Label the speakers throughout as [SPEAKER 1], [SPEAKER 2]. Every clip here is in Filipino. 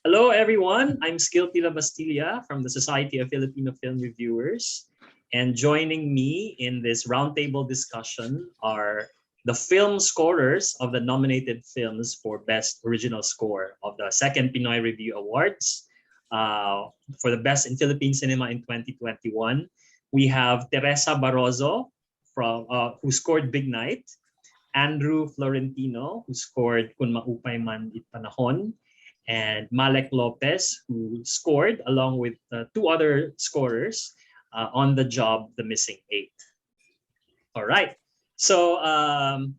[SPEAKER 1] Hello, everyone. I'm Skilty Bastilla from the Society of Filipino Film Reviewers. And joining me in this roundtable discussion are the film scorers of the nominated films for Best Original Score of the second Pinoy Rebyu Awards for the Best in Philippine Cinema in 2021. We have Teresa Barrozo, who scored Big Night, Andrew Florentino, who scored Kung Maupay Man it Panahon, and Malek Lopez, who scored along with two other scorers on the job, The Missing Eight. All right. So I'm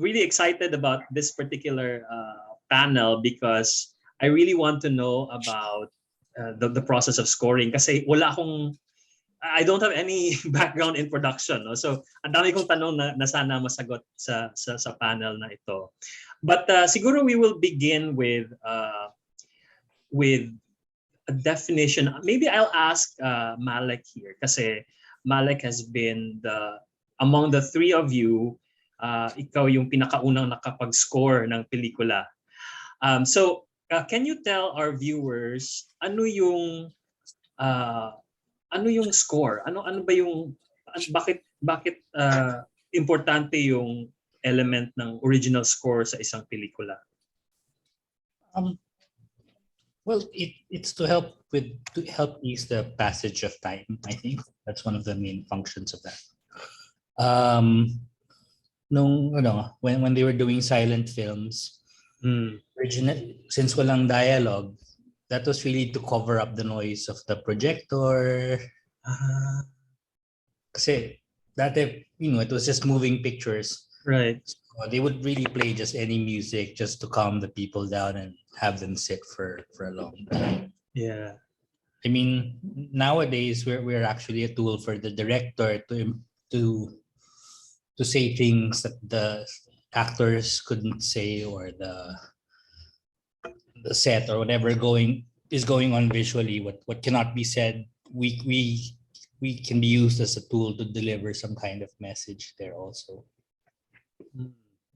[SPEAKER 1] really excited about this particular panel because I really want to know about the process of scoring. Kasi I don't have any background in production. No? So ang dami kong tanong na sana masagot sa panel na ito. But siguro we will begin with a definition. Maybe I'll ask Malek here kasi Malek has been among the three of you, ikaw yung pinakaunang nakapag-score ng pelikula. So can you tell our viewers ano yung score? Ano ba yung bakit importante yung element ng original score sa isang pelikula?
[SPEAKER 2] Well, it's to help ease the passage of time. I think that's one of the main functions of that. When they were doing silent films, since walang dialogue, that was really to cover up the noise of the projector. Kasi dati, it was just moving pictures.
[SPEAKER 1] Right.
[SPEAKER 2] So they would really play just any music just to calm the people down and have them sit for a long time.
[SPEAKER 1] Yeah.
[SPEAKER 2] I mean, nowadays we're actually a tool for the director to say things that the actors couldn't say, or the set or whatever is going on visually. What cannot be said, we can be used as a tool to deliver some kind of message there also.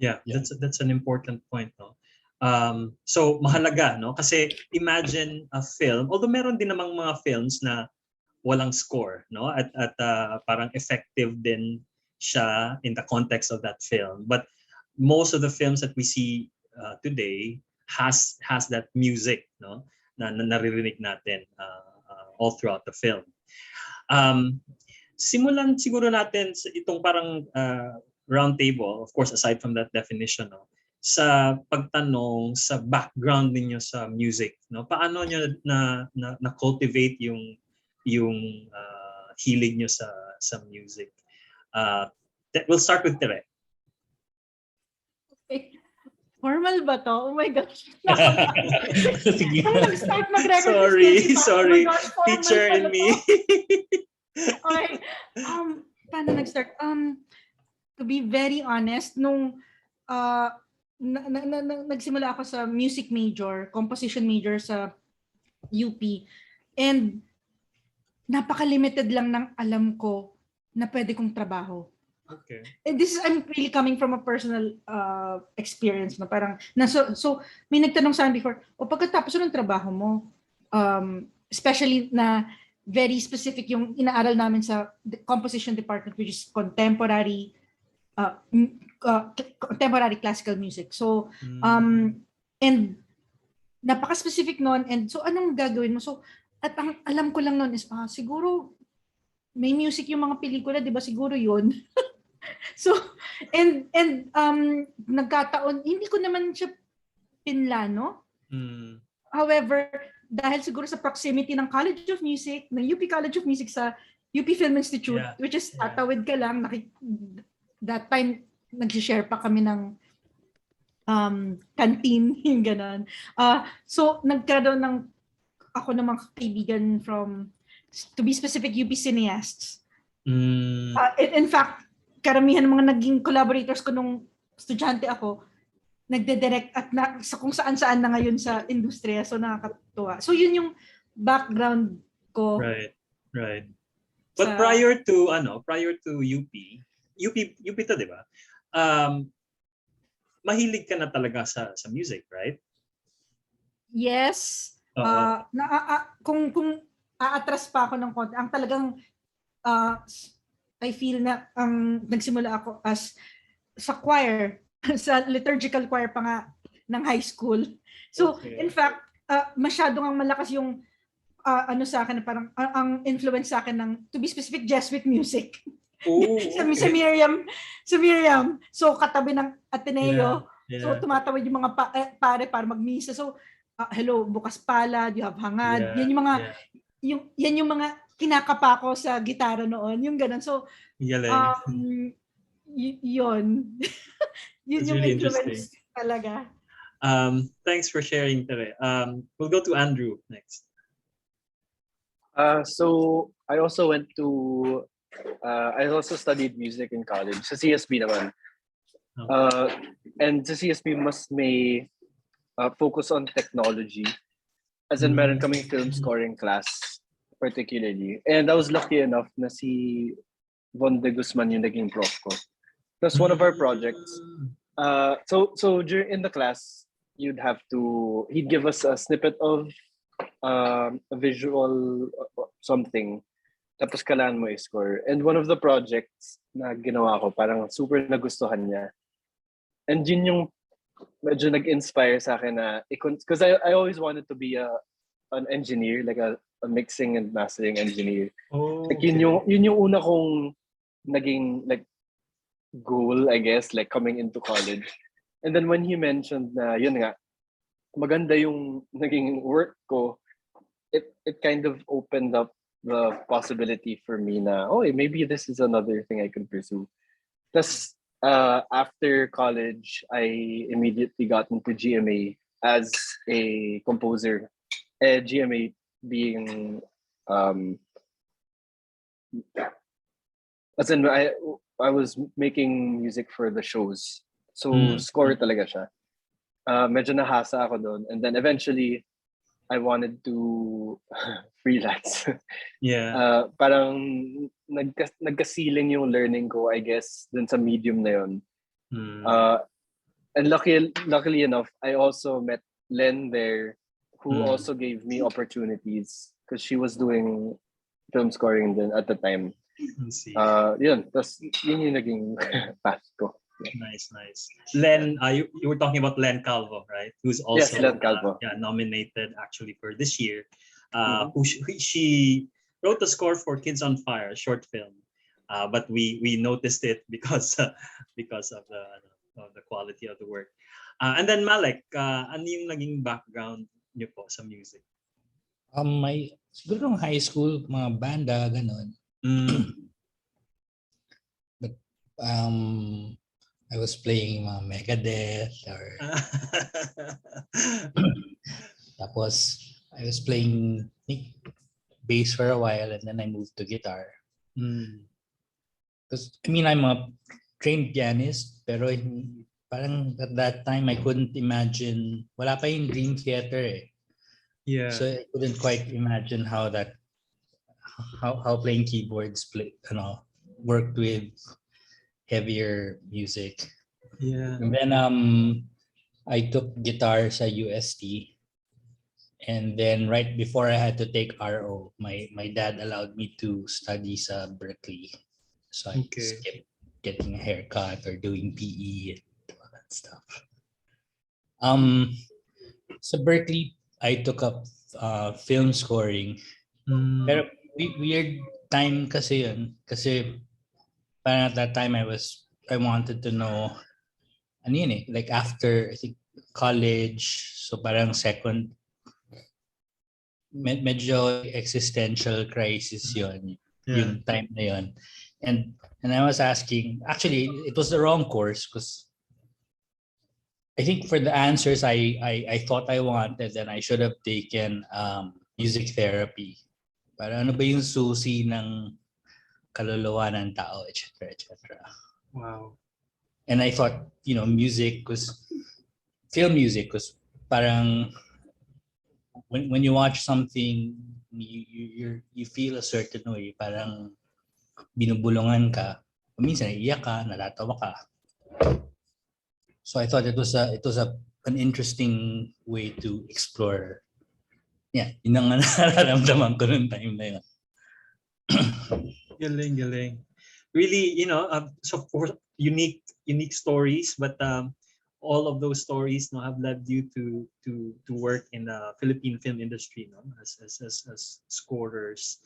[SPEAKER 1] Yeah. That's an important point, no? So mahalaga, no? Kasi imagine a film, although meron din namang mga films na walang score, no? At parang effective din siya in the context of that film. But most of the films that we see today has that music, no? Na naririnig natin all throughout the film. Simulan siguro natin itong parang roundtable, of course, aside from that definition, no? Sa pagtanong sa background ninyo sa music, no? Paano nyo na cultivate yung hilig nyo sa music? We'll start with Tere.
[SPEAKER 3] Okay. Formal ba to? Oh my gosh. Nag-start mag-record.
[SPEAKER 1] Sorry.
[SPEAKER 3] Oh gosh,
[SPEAKER 1] Teacher and me.
[SPEAKER 3] Okay. Paano nag-start? To be very honest, nung nagsimula ako sa music major, composition major sa UP, and napaka-limited lang ng alam ko na pwede kong trabaho.
[SPEAKER 1] Okay.
[SPEAKER 3] And I'm really coming from a personal experience na parang so may nagtanong sa akin before, pagkatapos ng trabaho mo, especially na very specific yung inaaral namin sa composition department, which is contemporary classical music. So and napaka-specific noon, and so anong gagawin mo? So at ang alam ko lang noon is siguro may music yung mga pelikula, 'di ba? Siguro 'yun. So and nagkataon, hindi ko naman siya pinlano. However, dahil siguro sa proximity ng College of Music, ng UP College of Music sa UP Film Institute, which is tatawid ka lang, that time nag-share pa kami ng canteen, yung ganon. So nagkaroon ako ng mga kaibigan from, to be specific, UP cineasts. In fact, karamihan ng mga naging collaborators ko nung estudyante ako, nagde-direct at sa kung saan-saan na ngayon sa industriya. So nakakatuwa. So yun yung background ko.
[SPEAKER 1] Right. But prior to UP to, di ba? Mahilig ka na talaga sa music, right?
[SPEAKER 3] yes. Kung aatras pa ako ng konti, ang talagang I feel na nagsimula ako as sa choir, sa liturgical choir pa nga ng high school. So, in fact, masyadong ang malakas yung ano sa akin, parang ang influence sa akin ng, to be specific, Jesuit music.
[SPEAKER 1] Oh,
[SPEAKER 3] sa
[SPEAKER 1] okay.
[SPEAKER 3] Miriam. So, katabi ng Ateneo.
[SPEAKER 1] Yeah.
[SPEAKER 3] So, tumatawid yung mga pare para magmisa. So, hello, bukas palad, you have hangad.
[SPEAKER 1] Yeah.
[SPEAKER 3] Yan yung mga, yan yung mga kinakapa ko sa gitara noon. Yung ganun. So,
[SPEAKER 1] Galing.
[SPEAKER 3] yun. Yun
[SPEAKER 1] That's
[SPEAKER 3] yung
[SPEAKER 1] really
[SPEAKER 3] influence
[SPEAKER 1] interesting.
[SPEAKER 3] talaga.
[SPEAKER 1] Thanks for sharing, Tere. We'll go to Andrew next.
[SPEAKER 4] So I also went to I also studied music in college sa CSB naman. And sa CSB mas may focus on technology, as in meron kaming film scoring class particularly, and I was lucky enough na si Von de Guzman yung naging prof ko. That's one of our projects. So during in the class, he'd give us a snippet of a visual something, tapos kailangan mo i-score. And one of the projects na ginawa ko, parang super nagustuhan niya. And yun yung medyo nag-inspire sa akin na, because I always wanted to be an engineer, like a mixing and mastering engineer. Like yun yung una kong naging like goal, I guess, like coming into college. And then when he mentioned na yun nga, maganda yung naging work ko, it kind of opened up the possibility for me na, maybe this is another thing I could pursue. Plus, after college, I immediately got into GMA as a composer. GMA being, as in, I was making music for the shows. So, score talaga siya. Medyo nahasa ako doon. And then eventually, I wanted to freelance.
[SPEAKER 1] Yeah.
[SPEAKER 4] Parang nagka-ceiling yung learning ko, I guess, dun sa medium na yun. And luckily enough, I also met Len there, who also gave me opportunities because she was doing film scoring then at the time. Yun yung naging path ko.
[SPEAKER 1] Nice. Len, you were talking about Len Calvo, right? Who's also
[SPEAKER 4] Len Calvo.
[SPEAKER 1] nominated actually for this year. She wrote the score for Kids on Fire, a short film, but we noticed it because of the quality of the work. And then Malek, ano yung naging background niyo po sa music?
[SPEAKER 2] Siguro nung high school, mga banda, ganon. But I was playing mga Megadeth or tapos I was playing bass for a while and then I moved to guitar. Because I'm a trained pianist pero parang at that time I couldn't imagine, wala pa yung Dream Theater eh.
[SPEAKER 1] Yeah.
[SPEAKER 2] So I couldn't quite imagine how playing keyboards worked with heavier music.
[SPEAKER 1] Yeah.
[SPEAKER 2] And then I took guitar sa UST, and then right before I had to take RO, my dad allowed me to study sa Berkeley. So I skipped getting a haircut or doing PE and all that stuff. Sa Berkeley, I took up film scoring. Pero weird time kasi yun. Kasi parang at that time I wanted to know like after I think college, so parang second medyo existential crisis yun, yung time na yun. And I was asking, actually it was the wrong course because I think for the answers I thought I wanted, then I should have taken music therapy. Para ano ba yung susi ng kaluluwa ng tao, etc.
[SPEAKER 1] Wow.
[SPEAKER 2] And I thought, film music was parang when you watch something, you feel a certain way, parang binubulungan ka, minsan iiyak ka, natatawa ka. So I thought it was a an interesting way to explore. Yeah, yun ang nararamdaman ko noong time na yun.
[SPEAKER 1] Galing. Really, so for unique stories, but all of those stories have led you to work in the Philippine film industry, as scorers.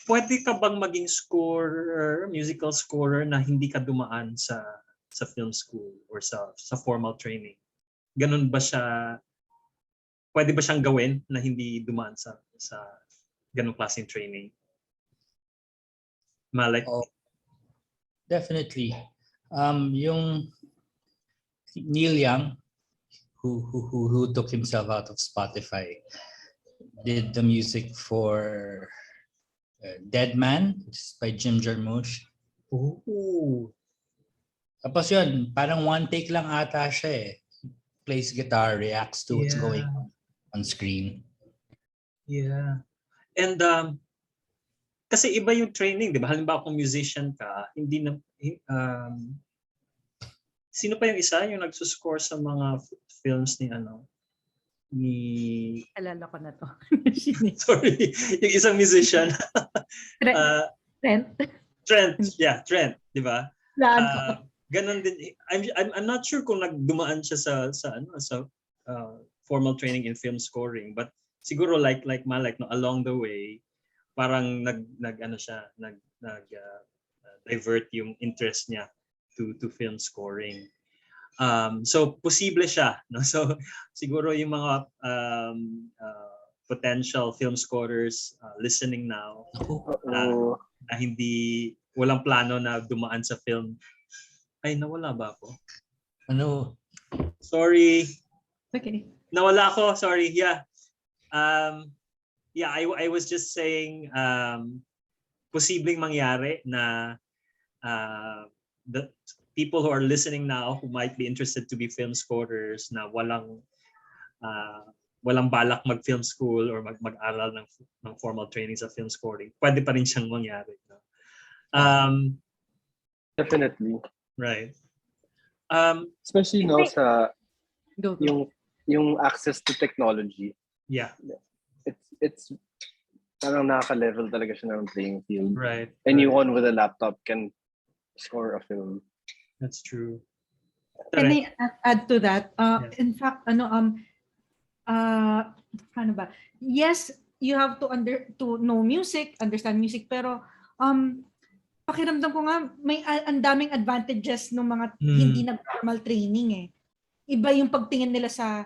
[SPEAKER 1] Pwede ka bang maging scorer, musical scorer na hindi ka dumaan sa film school or sa formal training? Ganun ba siya? Pwede ba siyang gawin na hindi dumaan sa ganung klaseng training? Malek?
[SPEAKER 2] Oh, definitely. Yung Neil Young, who took himself out of Spotify, did the music for Dead Man, which is by Jim Jarmusch.
[SPEAKER 1] Ooh.
[SPEAKER 2] Tapos yun, parang one take lang ata siya eh. Plays guitar, reacts to what's going on screen.
[SPEAKER 1] Yeah. And kasi iba yung training, di ba? Halimbawa kung musician ka, hindi na sino pa yung isa yung nagsuscore sa mga films ni
[SPEAKER 3] Alala ko na to.
[SPEAKER 1] sorry, yung isang musician.
[SPEAKER 3] Trent.
[SPEAKER 1] Trent, di ba? Ganon din. I'm not sure kung nagdumaan siya sa formal training in film scoring, but siguro like Malek, no, along the way parang divert yung interest niya to film scoring. So posible siya, no? So siguro yung mga potential film scorers listening now na hindi walang plano na dumaan sa film. Ay, nawala ba ako?
[SPEAKER 2] Ano?
[SPEAKER 1] Sorry.
[SPEAKER 3] Okay.
[SPEAKER 1] Nawala ako, sorry. Yeah. I was just saying posibleng mangyari na the people who are listening now who might be interested to be film scorers na walang balak mag-film school or mag-aral ng formal training sa film scoring. Pwede pa rin siyang mangyari. No?
[SPEAKER 4] Definitely.
[SPEAKER 1] Right.
[SPEAKER 4] Especially now sa yung access to technology.
[SPEAKER 1] Yeah.
[SPEAKER 4] It's parang nakaka-level talaga siya ng playing field.
[SPEAKER 1] Right.
[SPEAKER 4] Anyone with a laptop can score a film.
[SPEAKER 1] That's true.
[SPEAKER 3] Can I add to that?
[SPEAKER 1] Yeah.
[SPEAKER 3] In fact, ano ba? Yes, you have to know music, understand music, pero pakiramdam ko nga may ang daming advantages ng mga hindi nag-formal training eh. Iba yung pagtingin nila sa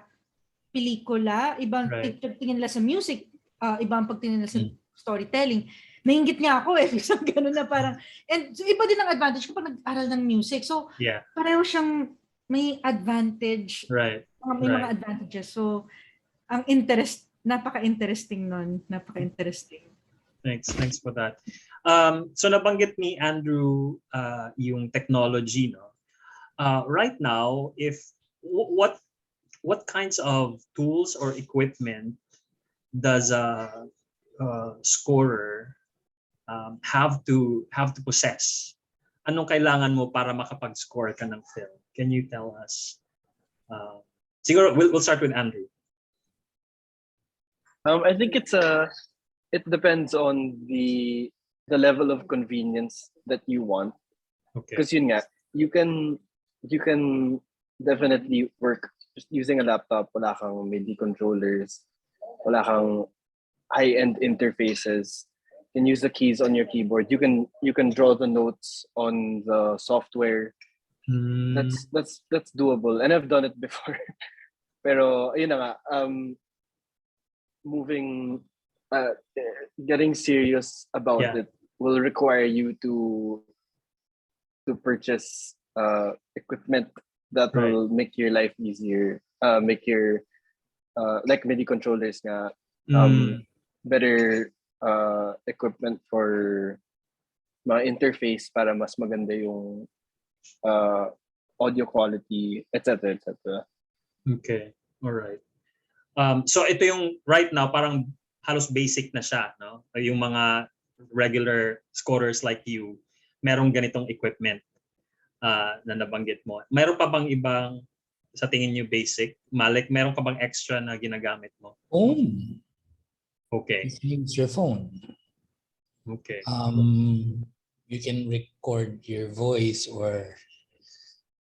[SPEAKER 3] pelikula, ibang pagtingin nila sa music, iba ang pagtingin nila sa storytelling. Nainggit nga ako eh. So, gano'n na parang, and so, iba din ang advantage kapag nag-aral ng music. So, pareho siyang may advantage.
[SPEAKER 1] Right.
[SPEAKER 3] May mga advantages. So, ang napaka-interesting nun. Napaka-interesting.
[SPEAKER 1] Thanks for that. So nabanggit ni Andrew yung technology, no? Right now, what kinds of tools or equipment does a scorer have to possess? Anong kailangan mo para makapag-score ka ng film? Can you tell us? Siguro we'll start with Andrew.
[SPEAKER 4] I think it depends on the level of convenience that you want.
[SPEAKER 1] Okay.
[SPEAKER 4] Because yun nga, you can definitely work just using a laptop. Wala kang MIDI controllers, wala kang high-end interfaces. You can use the keys on your keyboard. You can draw the notes on the software. That's doable, and I've done it before. Pero yun na nga, getting serious about it will require you to purchase equipment that will make your life easier, make your like MIDI controllers nga, better equipment for mga interface para mas maganda yung audio quality, etc.
[SPEAKER 1] Okay, all right. So ito yung right now parang halos basic na siya, no? Yung mga regular scorers like you, merong ganitong equipment. na nabanggit mo. Meron pa bang ibang sa tingin niyo basic? Malek, meron ka bang extra na ginagamit mo?
[SPEAKER 2] Phone.
[SPEAKER 1] Okay.
[SPEAKER 2] You can use your phone.
[SPEAKER 1] Okay.
[SPEAKER 2] You can record your voice or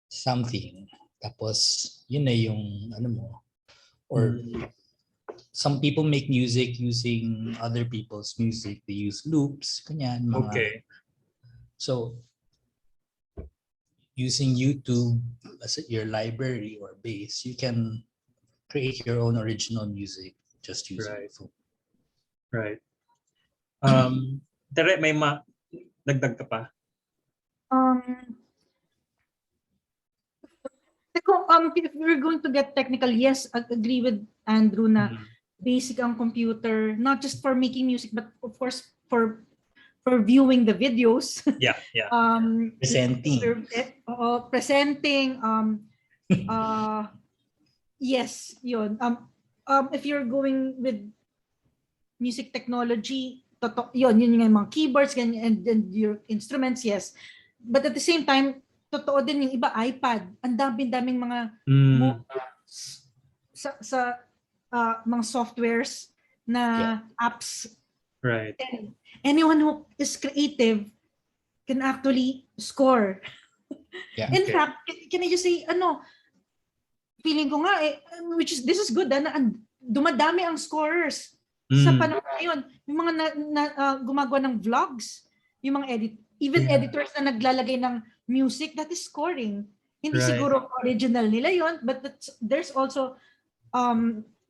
[SPEAKER 2] something. Tapos, yun na yung ano mo. Or some people make music using other people's music. They use loops, kanyan, mga.
[SPEAKER 1] Okay.
[SPEAKER 2] So, using YouTube as your library or base, you can create your own original music just using your phone.
[SPEAKER 1] Right. Tere, may dagdag ka pa?
[SPEAKER 3] If we're going to get technical, yes, I agree with Andrew na basic ang computer, not just for making music, but of course for viewing the videos.
[SPEAKER 1] Yeah.
[SPEAKER 2] Presenting.
[SPEAKER 3] Presenting. Yes, yun. If you're going with music technology, yun yung mga keyboards and your instruments, yes. But at the same time, totoo din yung iba iPad. Ang daming mga sa mga softwares na apps.
[SPEAKER 1] Right.
[SPEAKER 3] And anyone who is creative can actually score.
[SPEAKER 2] Yeah.
[SPEAKER 3] In fact, can I just say, feeling ko nga, this is good, dumadami ang scorers sa panahon ngayon. Yung mga gumagawa ng vlogs, yung mga editors na naglalagay ng music, that is scoring. Hindi siguro original nila yon, but there's also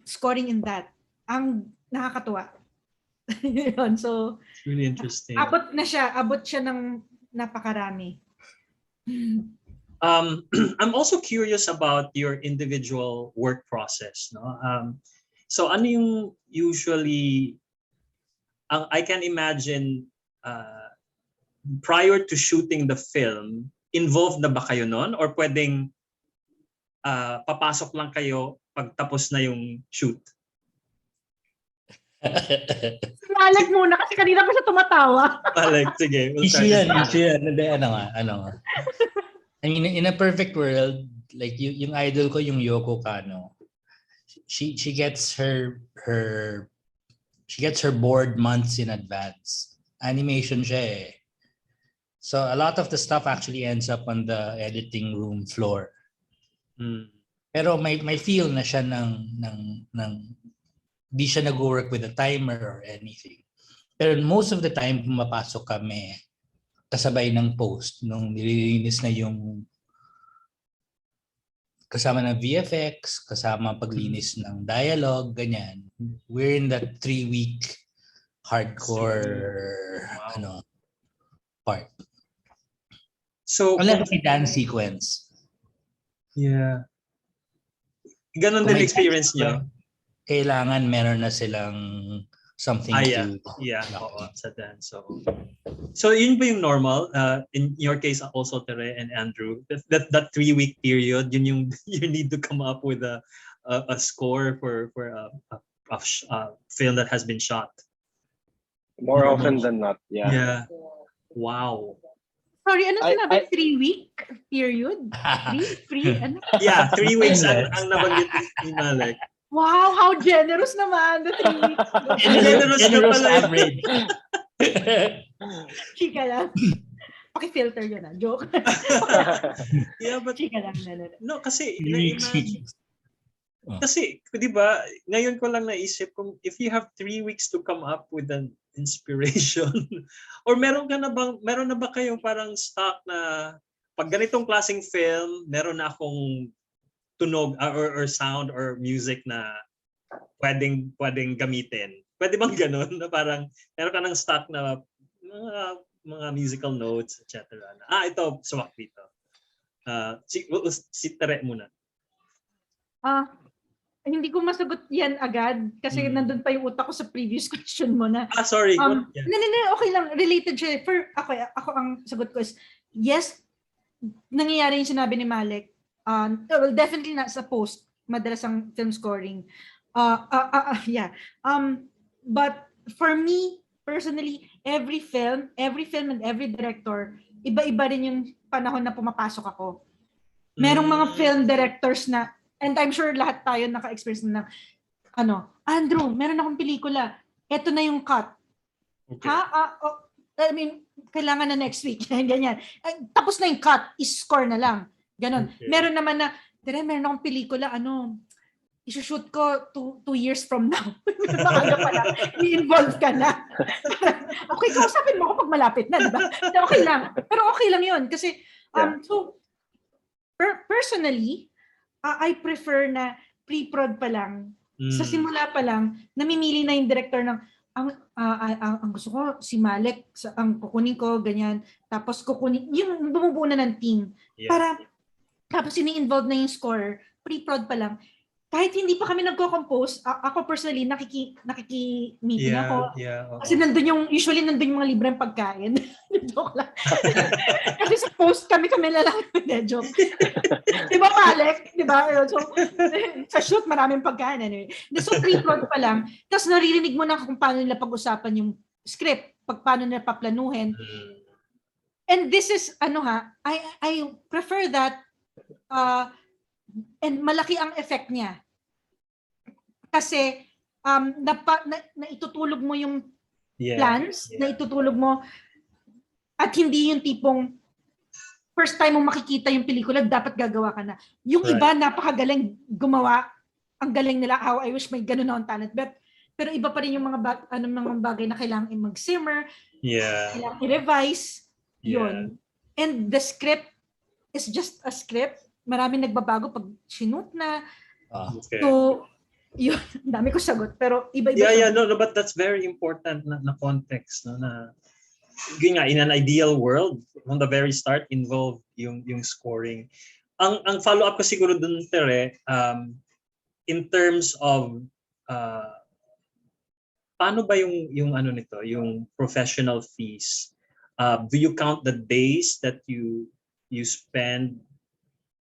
[SPEAKER 3] scoring in that. Ang nakakatuwa. Yun, so
[SPEAKER 1] it's really interesting.
[SPEAKER 3] Abot siya ng napakarami.
[SPEAKER 1] I'm also curious about your individual work process, no? So ano yung usually I can imagine prior to shooting the film, involved na ba kayo nun? Or pwedeng papasok lang kayo pag tapos na yung shoot?
[SPEAKER 3] Malek muna kasi kanina pa siya tumatawa.
[SPEAKER 1] Malek, sige.
[SPEAKER 2] Issue yan. Ano nga. I mean, in a perfect world, like yung idol ko, yung Yoko Kano, she gets her board months in advance. Animation siya eh. So a lot of the stuff actually ends up on the editing room floor. Pero may feel na siya ng di siya nag-work with a timer or anything. Pero most of the time pumapasok kami kasabay ng post nung nililinis na yung kasama ng VFX, kasama paglinis ng dialogue, ganyan. We're in that 3-week hardcore part.
[SPEAKER 1] So
[SPEAKER 2] unless may dance sequence.
[SPEAKER 1] Yeah. Ganon din experience niyo.
[SPEAKER 2] Kailangan meron na silang something to...
[SPEAKER 1] Yeah, oo, sa dance. So yun ba yung normal? In your case also, Tere and Andrew, that 3-week period, yun yung you need to come up with a score for a film that has been shot.
[SPEAKER 4] More often than not, yeah.
[SPEAKER 1] Yeah. Wow.
[SPEAKER 3] Sorry, ano sinabi? 3-week period? Free? Ano?
[SPEAKER 1] Yeah, 3 weeks ang nabanggit ni Malek.
[SPEAKER 3] Wow, how generous naman, the 3 weeks.
[SPEAKER 2] Generous average.
[SPEAKER 3] Chika lang. Paki-filter yun na. Joke.
[SPEAKER 1] Yeah, but
[SPEAKER 3] chika lang.
[SPEAKER 1] No, kasi na-imagine. Kasi, di ba, ngayon ko lang naisip kung if you have 3 weeks to come up with an inspiration or meron na ba kayong parang stock na pag ganitong klaseng film, meron na akong tunog or sound or music na pwedeng gamitin. Pwede bang ganun na parang meron ka ng stock na mga musical notes, etc. Ito, swak dito. Si Tere muna.
[SPEAKER 3] Hindi ko masagot yan agad kasi nandun pa yung utak ko sa previous question mo na.
[SPEAKER 1] Sorry.
[SPEAKER 3] Okay lang. Related siya. Ako ang sagot ko is, yes, nangyayari yung sinabi ni Malek. Well, definitely not sa post. Madalas ang film scoring. Yeah. But for me, personally, every film and every director iba-iba rin yung panahon na pumapasok ako. Merong mga film directors na, and I'm sure lahat tayo naka-experience na, Andrew, meron akong pelikula. Ito na yung cut.
[SPEAKER 1] Okay.
[SPEAKER 3] I mean, kailangan na next week. Ganyan. Tapos na yung cut, is-score na lang. Ganon.
[SPEAKER 1] Okay.
[SPEAKER 3] Meron naman na, meron akong pelikula, isushoot ko 2 years from now. Baka pala, i-involve ka na. Okay, kausapin mo ako pag malapit na, diba? Okay lang. Pero okay lang yun. Kasi, so, personally, I prefer na pre-prod pa lang. Sa simula pa lang, namimili na yung director ng ang gusto ko si Malek, ang kukunin ko ganyan. Tapos kukunin yung bumubuo na ng team para tapos ini-involve na yung scorer, pre-prod pa lang. Kahit hindi pa kami nagko-compose, ako personally nakiki-meeting ako. Kasi usually nandun yung mga libreng pagkain. Joke lang. Kasi sa post kami na lang. Joke. Di ba, Malek? Di ba? So, sa shoot, maraming pagkain. Anyway. So, pre-prod pa lang. Tapos naririnig mo na kung paano nila pag-usapan yung script, paano nila paplanuhin. And this is, I prefer that, and malaki ang effect niya. Kasi, na itutulog mo yung plans, na itutulog mo, at hindi yung tipong first time mo makikita yung pelikula, dapat gagawa ka na. Yung iba, napakagaling gumawa. Ang galing nila, how I wish may ganun akong talent. Pero iba pa rin yung mga bagay na kailangan mag-simmer, kailangan i-revise, yun. And the script is just a script. Maraming nagbabago pag sinoot na. So, yun, dami ko sagot. Pero iba-iba.
[SPEAKER 1] No, but that's very important na context. No, na yun nga, in an ideal world, from the very start, involve yung scoring. Ang follow-up ko siguro dun, Tere, in terms of paano ba yung nito, yung professional fees? Do you count the days that you spend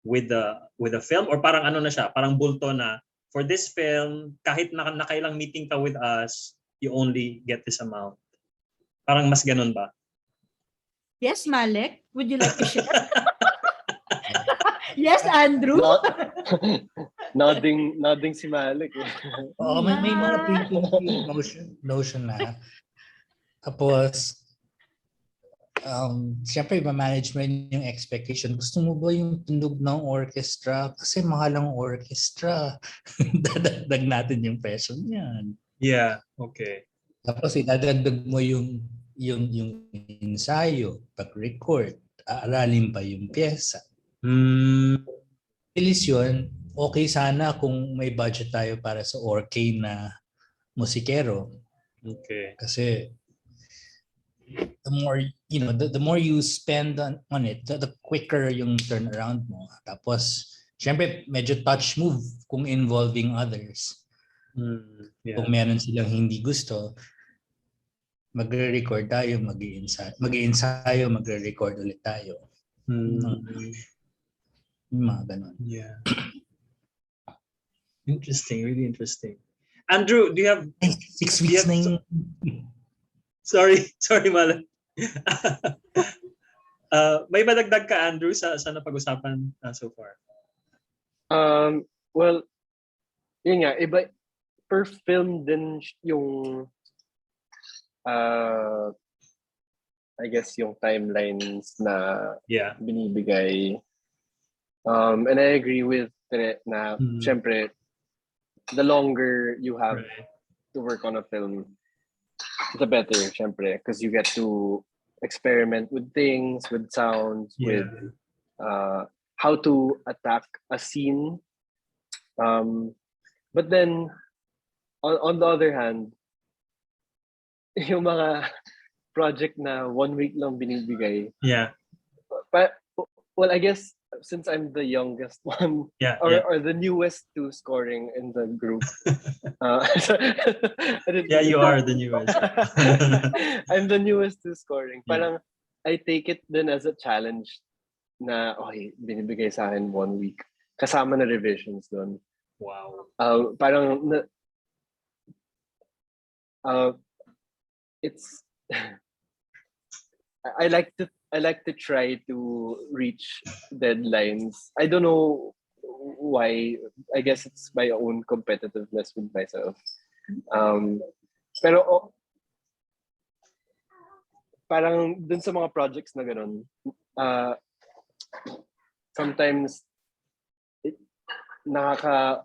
[SPEAKER 1] with the film, or parang na siya, parang bulto na for this film, kahit nakailang meeting ka with us, you only get this amount? Parang mas ganun ba?
[SPEAKER 3] Yes, Malek. Would you like to share? Yes, Andrew.
[SPEAKER 4] Nodding si Malek.
[SPEAKER 2] May mga pre-conceived notion na. Tapos, siyempre, management yung expectation. Gusto mo ba yung tunog ng orchestra? Kasi mahal ang orchestra. Dadagdag natin yung presyo niyan.
[SPEAKER 1] Yeah, okay.
[SPEAKER 2] Tapos idadagdag mo yung ensayo, pag-record, aaralin pa yung pyesa. Bilis yun. Okay sana kung may budget tayo para sa orkay na musikero.
[SPEAKER 1] Okay.
[SPEAKER 2] Kasi the more the more you spend on it, the quicker yung turnaround mo. Tapos syempre medyo touch move kung involving others. Kung meron silang hindi gusto, magre-record tayo, mag-iensayo, magre-record ulit tayo. Mga ganun.
[SPEAKER 1] Yeah. Interesting, really interesting. Andrew, do you have
[SPEAKER 2] 6 weeks na yung...
[SPEAKER 1] Sorry, Malek. May madagdag ka, Andrew, sa napag-usapan so far?
[SPEAKER 4] Well, yun nga, iba per film din yung I guess yung timelines na binibigay. And I agree with Tere na syempre the longer you have to work on a film, the better, syempre, because you get to experiment with things, with sounds, with how to attack a scene. But then, on the other hand, yung mga project na 1 week lang binibigay. But, well, I guess since I'm the youngest one, or the newest to scoring in the group.
[SPEAKER 1] You are the newest.
[SPEAKER 4] I'm the newest to scoring. Parang I take it then as a challenge na, okay, binibigay sa akin 1 week. Kasama na revisions doon.
[SPEAKER 1] Wow.
[SPEAKER 4] Parang, it's, I like to I like to try to reach deadlines. I don't know why. I guess it's my own competitiveness with myself. Pero parang dun sa mga projects na ganun, sometimes nakaka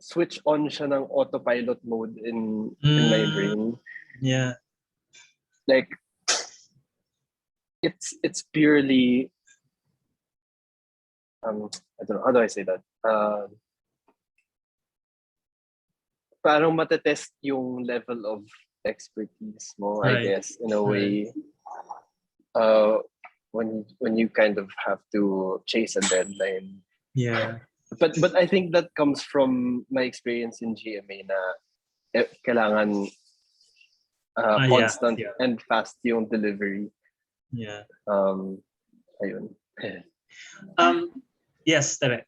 [SPEAKER 4] switch on siya ng autopilot mode in my brain.
[SPEAKER 1] Yeah.
[SPEAKER 4] Like it's purely I don't know, how do I say that? Parang matetest yung level of expertise mo, I
[SPEAKER 1] Right.
[SPEAKER 4] guess, in a way. When you kind of have to chase a deadline.
[SPEAKER 1] Yeah.
[SPEAKER 4] But I think that comes from my experience in GMA na kailangan constant
[SPEAKER 1] yeah.
[SPEAKER 4] and fast yung delivery.
[SPEAKER 1] Yeah.
[SPEAKER 4] Ayun.
[SPEAKER 1] Yes, Tere.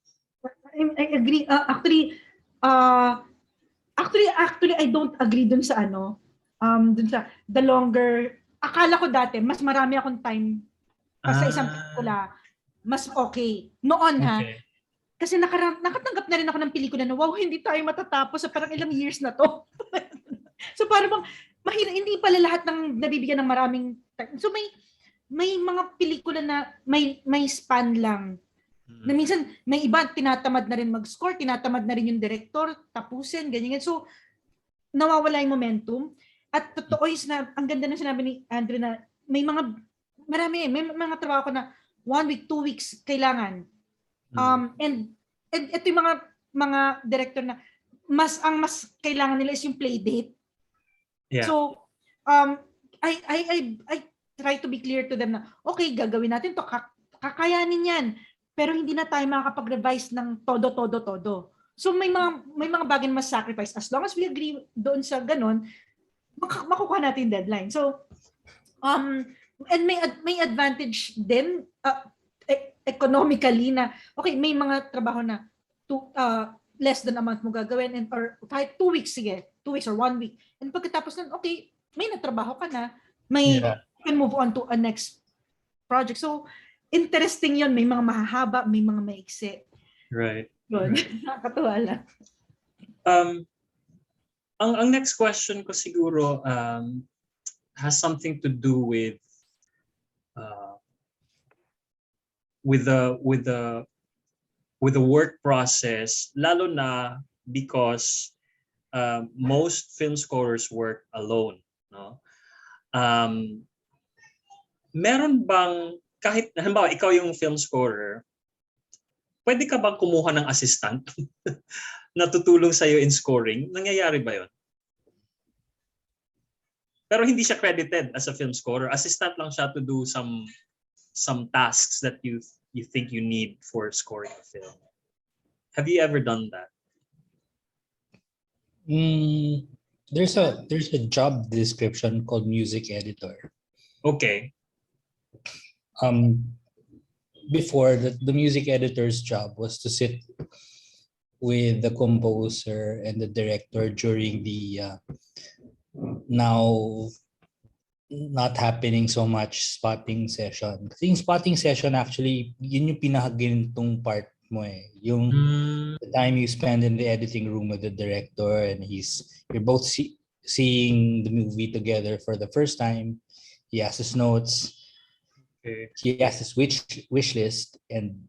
[SPEAKER 3] I agree. Actually, I don't agree dun sa dun sa the longer. Akala ko dati, mas marami akong time sa isang pelikula. Mas okay. Noon ha.
[SPEAKER 1] Okay.
[SPEAKER 3] Kasi nakatanggap na rin ako ng pelikula na, wow, hindi tayo matatapos sa parang ilang years na to. So parang hindi pala lahat ng nabibigyan ng maraming time. So may mga pelikula na may span lang. Na minsan may iba tinatamad na rin mag-score, tinatamad na rin yung director, tapusin, ganyan. So nawawala yung momentum. At totoo is na ang ganda na sinabi ni Andre na may mga trabaho ko na 1 week, 2 weeks kailangan. And ito yung mga director na mas kailangan nila is yung play date.
[SPEAKER 1] Yeah.
[SPEAKER 3] So I try to be clear to them na okay, gagawin natin to, kakayanin yan. Pero hindi na tayo makakapag-revise ng todo. So may mga bagay na mas sacrifice. As long as we agree doon sa ganon, makukuha natin deadline. So and may advantage din economically na okay, may mga trabaho na less than a month mo gagawin or kahit 2 weeks, sige, 2 weeks or 1 week. And pagkatapos nun, okay, may natrabaho ka na, you can move on to a next project. So interesting yun, may mga mahahaba, may mga maiksi.
[SPEAKER 1] Right.
[SPEAKER 3] Yun, nakakatuwa lang.
[SPEAKER 1] Ang next question ko siguro has something to do with the work process, lalo na because most film scorers work alone, no? Meron bang, kahit halimbawa ikaw yung film scorer, pwede ka bang kumuha ng assistant na tutulong sa iyo in scoring? Nangyayari ba 'yon? Pero hindi siya credited as a film scorer. Assistant lang siya to do some tasks that you think you need for scoring a film. Have you ever done that?
[SPEAKER 2] There's a job description called music editor.
[SPEAKER 1] Okay.
[SPEAKER 2] Before the music editor's job was to sit with the composer and the director during the now not happening so much spotting session. Kasi yung spotting session actually, yun yung pinakagintong part mo eh. Yung the time you spend in the editing room with the director and you're both seeing the movie together for the first time. He has his notes.
[SPEAKER 1] Okay.
[SPEAKER 2] He has his wish list, and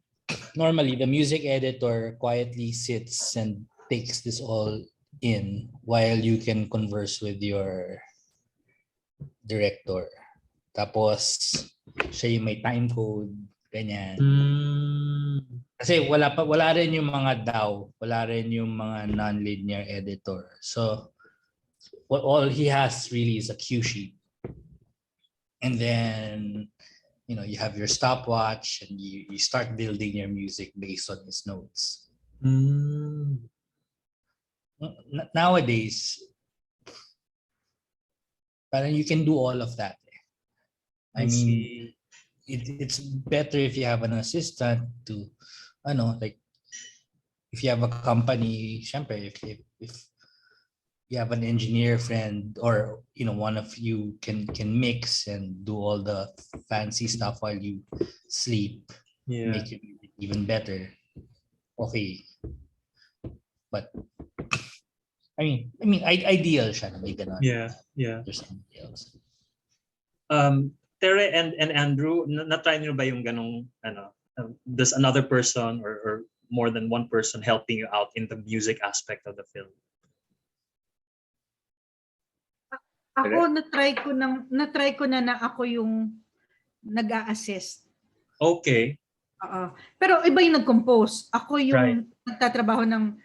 [SPEAKER 2] normally the music editor quietly sits and takes this all in while you can converse with your director. Tapos siya yung may time code, ganyan. Kasi wala rin yung mga DAW, wala rin yung mga non-linear editor. So all he has really is a cue sheet. And then you have your stopwatch and you start building your music based on his notes. Nowadays, parang you can do all of that. I mean, it's better if you have an assistant to, like if you have a company, syempre, if you have an engineer friend, or one of you can mix and do all the fancy stuff while you sleep, make it even better. Okay, but ideal siya na may ganon.
[SPEAKER 1] Yeah.
[SPEAKER 2] There's something else.
[SPEAKER 1] Tere and Andrew, na-try niyo ba yung ganong there's another person or more than one person helping you out in the music aspect of the film?
[SPEAKER 3] Ako na-try ko na ako yung nag-a-assist.
[SPEAKER 1] Okay.
[SPEAKER 3] Pero iba yung nag-compose. Ako yung
[SPEAKER 1] Right.
[SPEAKER 3] nagtatrabaho ng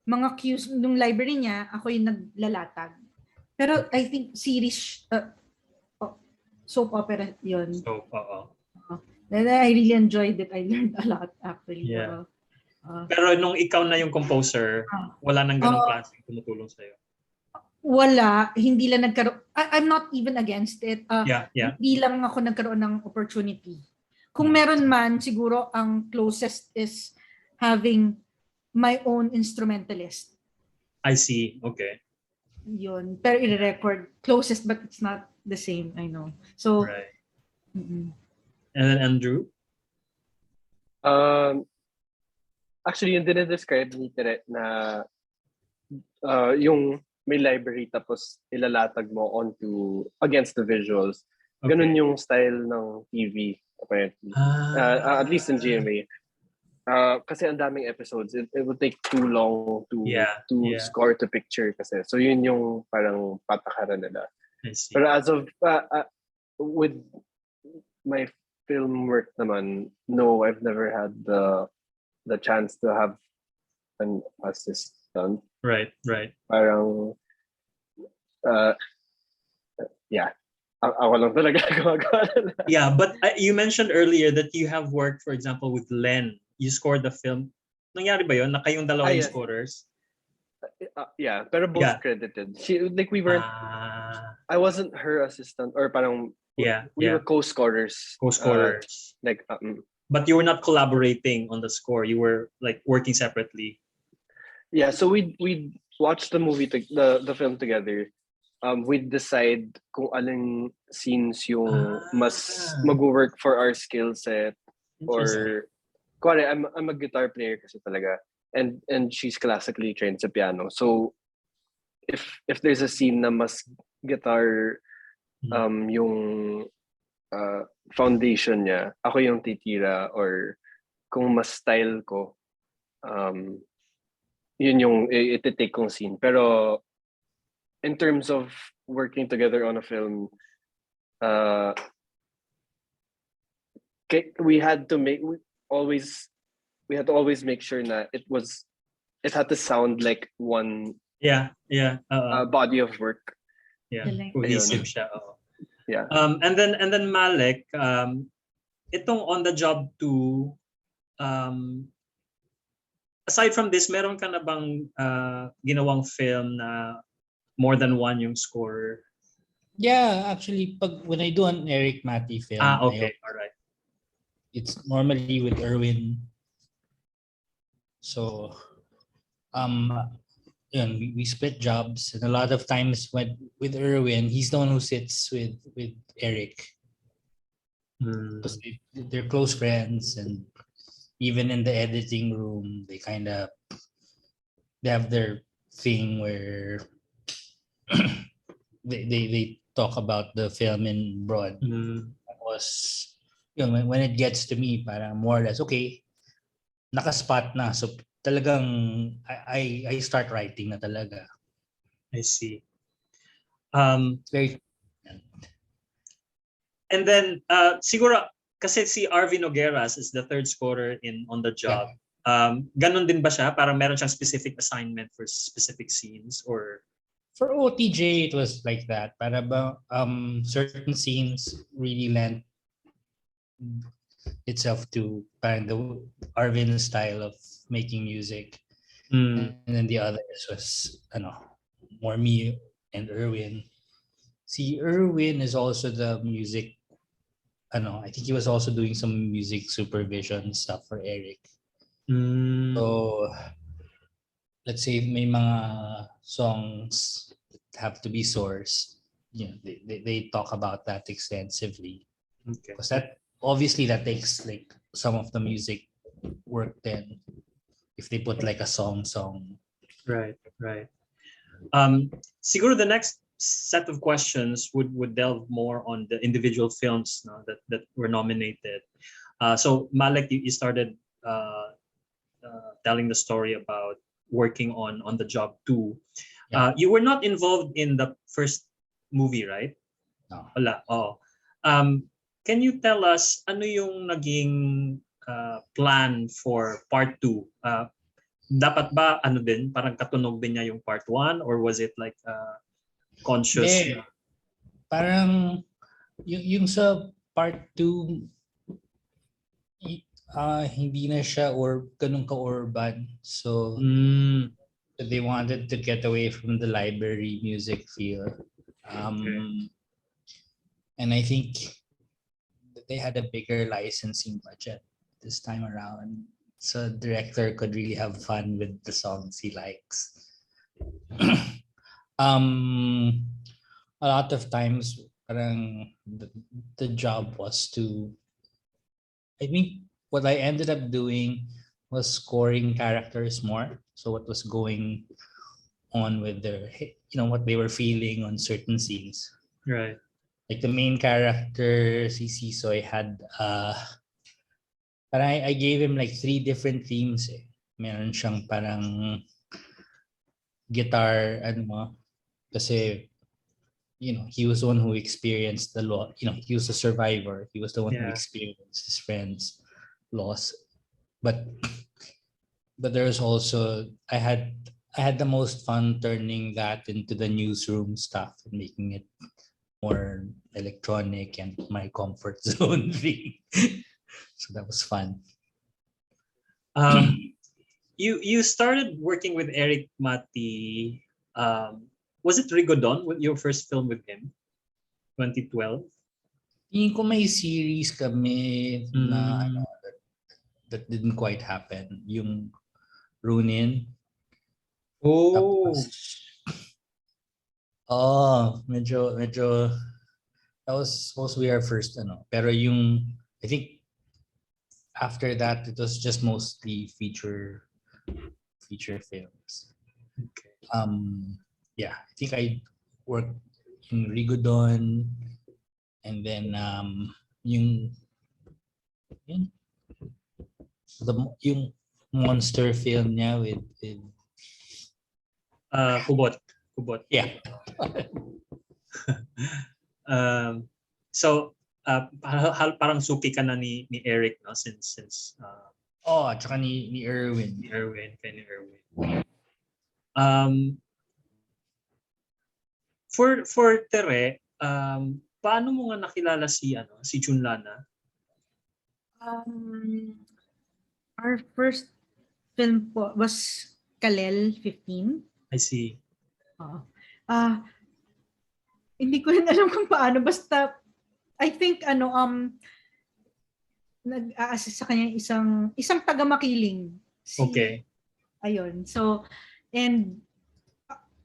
[SPEAKER 3] mga cues ng library niya, ako yung naglalatag. Pero I think series soap opera yun.
[SPEAKER 1] So,
[SPEAKER 3] I really enjoyed it. I learned a lot actually.
[SPEAKER 1] Yeah. Pero nung ikaw na yung composer, wala nang ganong klaseng tumutulong sa'yo?
[SPEAKER 3] Wala, hindi lang nagkaroon. I'm not even against it.
[SPEAKER 1] Yeah.
[SPEAKER 3] Hindi lang ako nagkaroon ng opportunity. Kung meron man, siguro ang closest is having my own instrumentalist.
[SPEAKER 1] I see. Okay.
[SPEAKER 3] Yun. Pero i-record closest but it's not the same, I know. So,
[SPEAKER 1] right. And then Andrew?
[SPEAKER 4] Actually, yung dinedescribe ni Tere na yung may library tapos ilalatag mo against the visuals.
[SPEAKER 1] Okay.
[SPEAKER 4] Ganun yung style ng TV, apparently. At least in GMA. Kasi ang daming episodes, it would take too long to score to picture kasi. So yun yung parang patakaran nila.
[SPEAKER 1] I see.
[SPEAKER 4] Pero as of, with my film work naman, no, I've never had the chance to have an assistant.
[SPEAKER 1] Right.
[SPEAKER 4] Parang, ako lang talaga gumagawa.
[SPEAKER 1] Yeah, but you mentioned earlier that you have worked, for example, with Len. You scored the film. Nangyari ba yun? Na kayong dalawa yung scorers?
[SPEAKER 4] Yeah, pero both credited. We weren't, I wasn't her assistant or parang, we were co-scorers.
[SPEAKER 1] Co-scorers. But you were not collaborating on the score. You were like working separately.
[SPEAKER 4] Yeah, so we watched the movie, the film together. We'd decide kung aling scenes yung mas mag-work for our skill set. Or, I'm a guitar player kasi talaga. And she's classically trained sa piano. So, if there's a scene na mas guitar yung foundation niya, ako yung titira, or kung mas style ko, yun yung iti-take kong scene. Pero in terms of working together on a film, we had to always make sure that it had to sound like one body of work.
[SPEAKER 1] Yeah, cohesive siya.
[SPEAKER 4] Yeah.
[SPEAKER 1] And then Malek, itong on the job too, aside from this, meron ka na bang ginawang film na more than one yung scorer?
[SPEAKER 2] Yeah, actually, when I do an Eric Matty film,
[SPEAKER 1] okay, all right.
[SPEAKER 2] It's normally with Erwin. So, we split jobs, and a lot of times with Erwin, he's the one who sits with Eric, because they're close friends, and even in the editing room, they have their thing where they talk about the film in broad. When it gets to me, parang more or less, okay, nakaspot na. So talagang I start writing na talaga.
[SPEAKER 1] I see.
[SPEAKER 2] Very.
[SPEAKER 1] And then siguro kasi si Arvin Nogueras is the third scorer on the job. Yeah. Ganon din ba siya? Parang meron siyang specific assignment for specific scenes, or?
[SPEAKER 2] For OTJ, it was like that. Para ba certain scenes really lent itself to the Arvin style of making music, and then the others was more me and Erwin. See, Erwin is also the music. I think he was also doing some music supervision stuff for Eric. So let's say may mga songs have to be sourced. They talk about that extensively.
[SPEAKER 1] Okay.
[SPEAKER 2] Because that takes like some of the music work then if they put like a song.
[SPEAKER 1] Right. Siguro the next set of questions would delve more on the individual films, no, that were nominated. So Malek, you started telling the story about working on the job too.
[SPEAKER 2] Yeah.
[SPEAKER 1] You were not involved in the first movie, right?
[SPEAKER 2] No.
[SPEAKER 1] Wala. Oh. Can you tell us ano yung naging plan for part 2? Dapat ba ano din parang katunog din niya yung part 1 or was it like conscious?
[SPEAKER 2] Hindi. Parang yung sa part 2 hindi na siya or ganun ka-urban. So they wanted to get away from the library music feel.
[SPEAKER 1] Okay.
[SPEAKER 2] And I think that they had a bigger licensing budget this time around. So the director could really have fun with the songs he likes. A lot of times parang the job was to, I think what I ended up doing was scoring characters more. So what was going on with their, what they were feeling on certain scenes.
[SPEAKER 1] Right.
[SPEAKER 2] Like the main character, si Sisoy, had but I gave him like 3 different themes. Meron siyang parang guitar, kasi he was the one who experienced the law. He was a survivor. He was the one who experienced his friend's loss. But there was also I had the most fun turning that into the newsroom stuff and making it more electronic and my comfort zone thing. So that was fun.
[SPEAKER 1] You started working with Eric Mati. Was it Rigodon, your first film with him? 2012?
[SPEAKER 2] Tingin ko may series kami na that didn't quite happen. Yung Runin.
[SPEAKER 1] Oh.
[SPEAKER 2] Medyo that was supposed to be our first pero I think after that it was just mostly feature films.
[SPEAKER 1] Okay.
[SPEAKER 2] I think I worked in Rigodon and then yung monster film niya with
[SPEAKER 1] Kubot.
[SPEAKER 2] Yeah.
[SPEAKER 1] So parang suki ka na ni Eric, no, since
[SPEAKER 2] at saka ni Erwin.
[SPEAKER 1] Kay Erwin. For Tere, paano mo nga nakilala si Chunlana?
[SPEAKER 3] Our first film po was Kalel 15.
[SPEAKER 1] I see.
[SPEAKER 3] Hindi ko rin alam kung paano, basta I think nag-a-assist sa kanya isang taga-Makiling.
[SPEAKER 1] Okay.
[SPEAKER 3] Ayun. So, and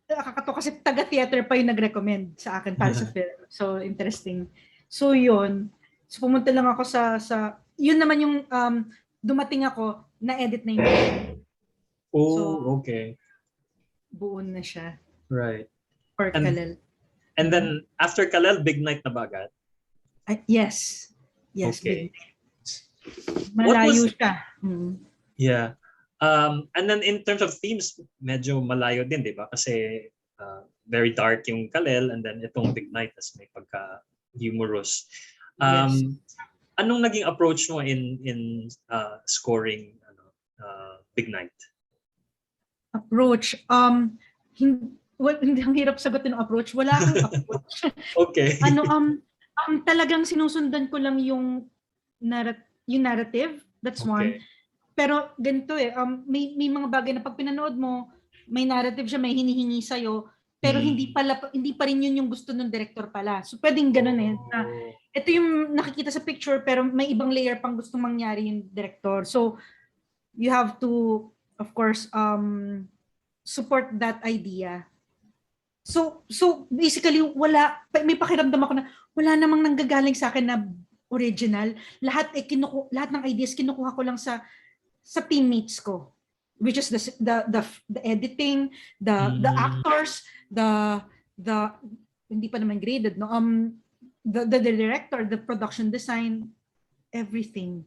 [SPEAKER 3] nakakatawa kasi taga-theater pa yung nag-recommend sa akin para sa film. So, interesting. So, yun. So, pumunta lang ako sa yun naman yung dumating ako, na-edit na yung film.
[SPEAKER 1] Okay.
[SPEAKER 3] Buo na siya.
[SPEAKER 1] Right.
[SPEAKER 3] For Kalel.
[SPEAKER 1] And then, after Kalel, Big Night na ba agad?
[SPEAKER 3] Yes.
[SPEAKER 1] Okay.
[SPEAKER 3] Big Night. Malayo siya.
[SPEAKER 1] Yeah. And then in terms of themes, medyo malayo din, di ba? Kasi very dark yung Kalel and then itong Big Night as may pagka-humorous.
[SPEAKER 3] Yes.
[SPEAKER 1] Anong naging approach mo in scoring Big Night?
[SPEAKER 3] Approach. Hindi ang hirap sagutin ng approach. Wala akong approach.
[SPEAKER 1] Okay.
[SPEAKER 3] Talagang sinusundan ko lang yung narrative. That's one. Pero ganito may mga bagay na pag pinanood mo, may narrative siya, may hinihingi sa'yo, pero hindi pa rin yun yung gusto ng director pala. So pwedeng ganun ito yung nakikita sa picture pero may ibang layer pang gustong mangyari yung director. So you have to, of course, support that idea. So basically may pakiramdam ako na wala namang nanggagaling sa akin na original. Lahat ng ideas kinukuha ko lang sa teammates ko, which is the editing, the actors, the hindi pa naman graded, no, the director, the production design, everything.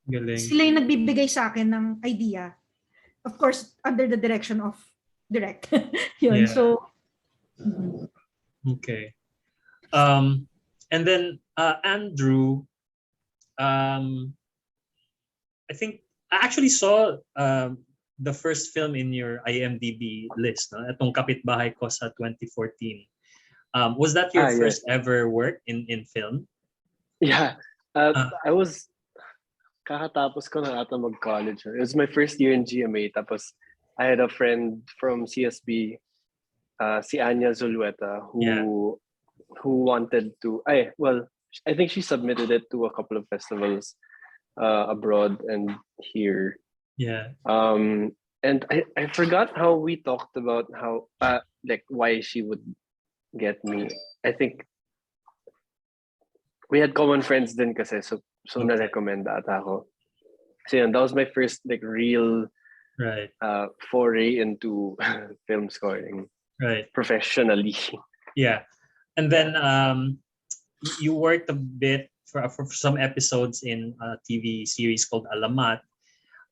[SPEAKER 1] Galing.
[SPEAKER 3] Sila yung nagbibigay sa akin ng idea, of course under the direction of direct. Yun.
[SPEAKER 1] Yeah.
[SPEAKER 3] So
[SPEAKER 1] Okay. And then Andrew, I think I actually saw the first film in your IMDb list, no? Itong Kapitbahay Ko sa 2014. Was that your first ever work in film?
[SPEAKER 4] Yeah. I was kakatapos ko na ata mag-college. It was my first year in GMA. Tapos I had a friend from CSB, si Anya Zulueta, who wanted to. I think she submitted it to a couple of festivals abroad and here.
[SPEAKER 1] Yeah.
[SPEAKER 4] And I forgot how we talked about how like why she would get me. I think we had common friends din kasi, so
[SPEAKER 1] Okay.
[SPEAKER 4] na-recommend ata ako. So yun, that was my first like real
[SPEAKER 1] Right.
[SPEAKER 4] foray into film scoring
[SPEAKER 1] Right.
[SPEAKER 4] professionally.
[SPEAKER 1] Yeah. And then you worked a bit for some episodes in a TV series called Alamat.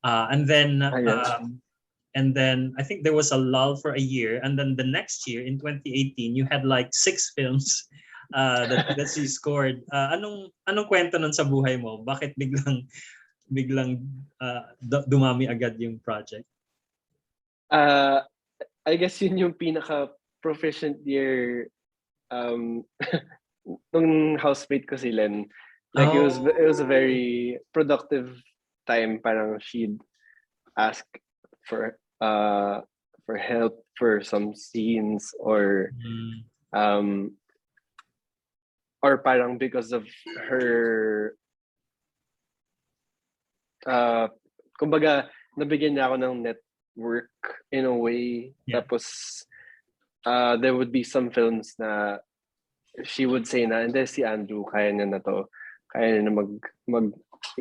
[SPEAKER 1] And then I think there was a lull for a year, and then the next year in 2018 you had like 6 films that you scored. Anong kwento nun sa buhay mo? Bakit biglang dumami agad yung project?
[SPEAKER 4] I guess yun yung pinaka proficient year nung housemate ko si Len. Like it was a very productive time. Parang she'd ask for help for some scenes or parang because of her kumbaga nabigyan niya ako ng network in a way.
[SPEAKER 1] Yeah.
[SPEAKER 4] Tapos there would be some films na she would say na, hindi si Andrew kaya niya na to, kaya niya na mag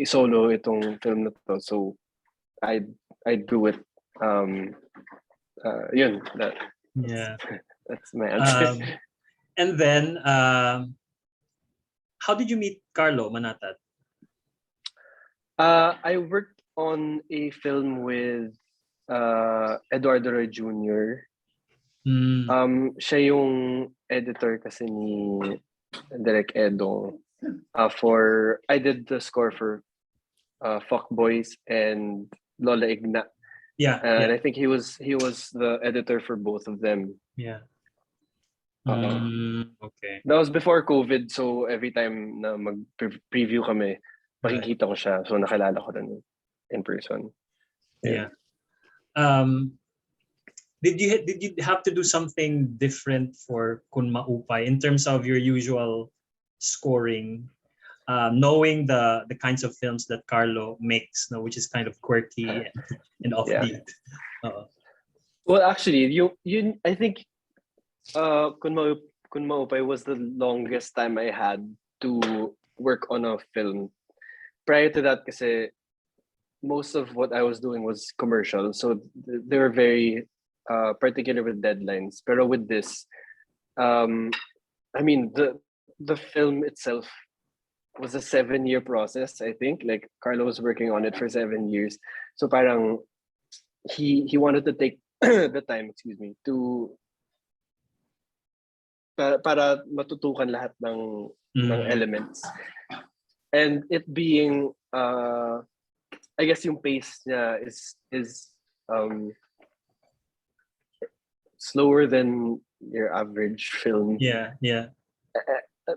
[SPEAKER 4] solo itong film na to, so I do it. Yun, that's my answer.
[SPEAKER 1] And then how did you meet Carlo Manatat?
[SPEAKER 4] I worked on a film with Eduardo Roy Jr. Siya yung editor kasi ni Direk Edo. I did the score for Fuck Boys and Lola Igna.
[SPEAKER 1] Yeah.
[SPEAKER 4] And I think he was the editor for both of them.
[SPEAKER 1] Yeah. Okay.
[SPEAKER 4] That was before COVID, so every time na mag-preview kami, makikita ko siya. So nakilala ko rin in person.
[SPEAKER 1] Yeah. Did you have to do something different for Kun Maupay in terms of your usual scoring, knowing the kinds of films that Carlo makes, no, which is kind of quirky and offbeat? Yeah.
[SPEAKER 4] Well, actually, I think Kun Maupay was the longest time I had to work on a film. Prior to that, kasi most of what I was doing was commercial, so they were very particular with deadlines. Pero with this, I mean, the film itself was a 7-year process, I think. Like Carlo was working on it for 7 years. So parang he wanted to take the time, to para matutukan lahat ng elements. And it being I guess yung pace niya is slower than your average film.
[SPEAKER 1] Yeah.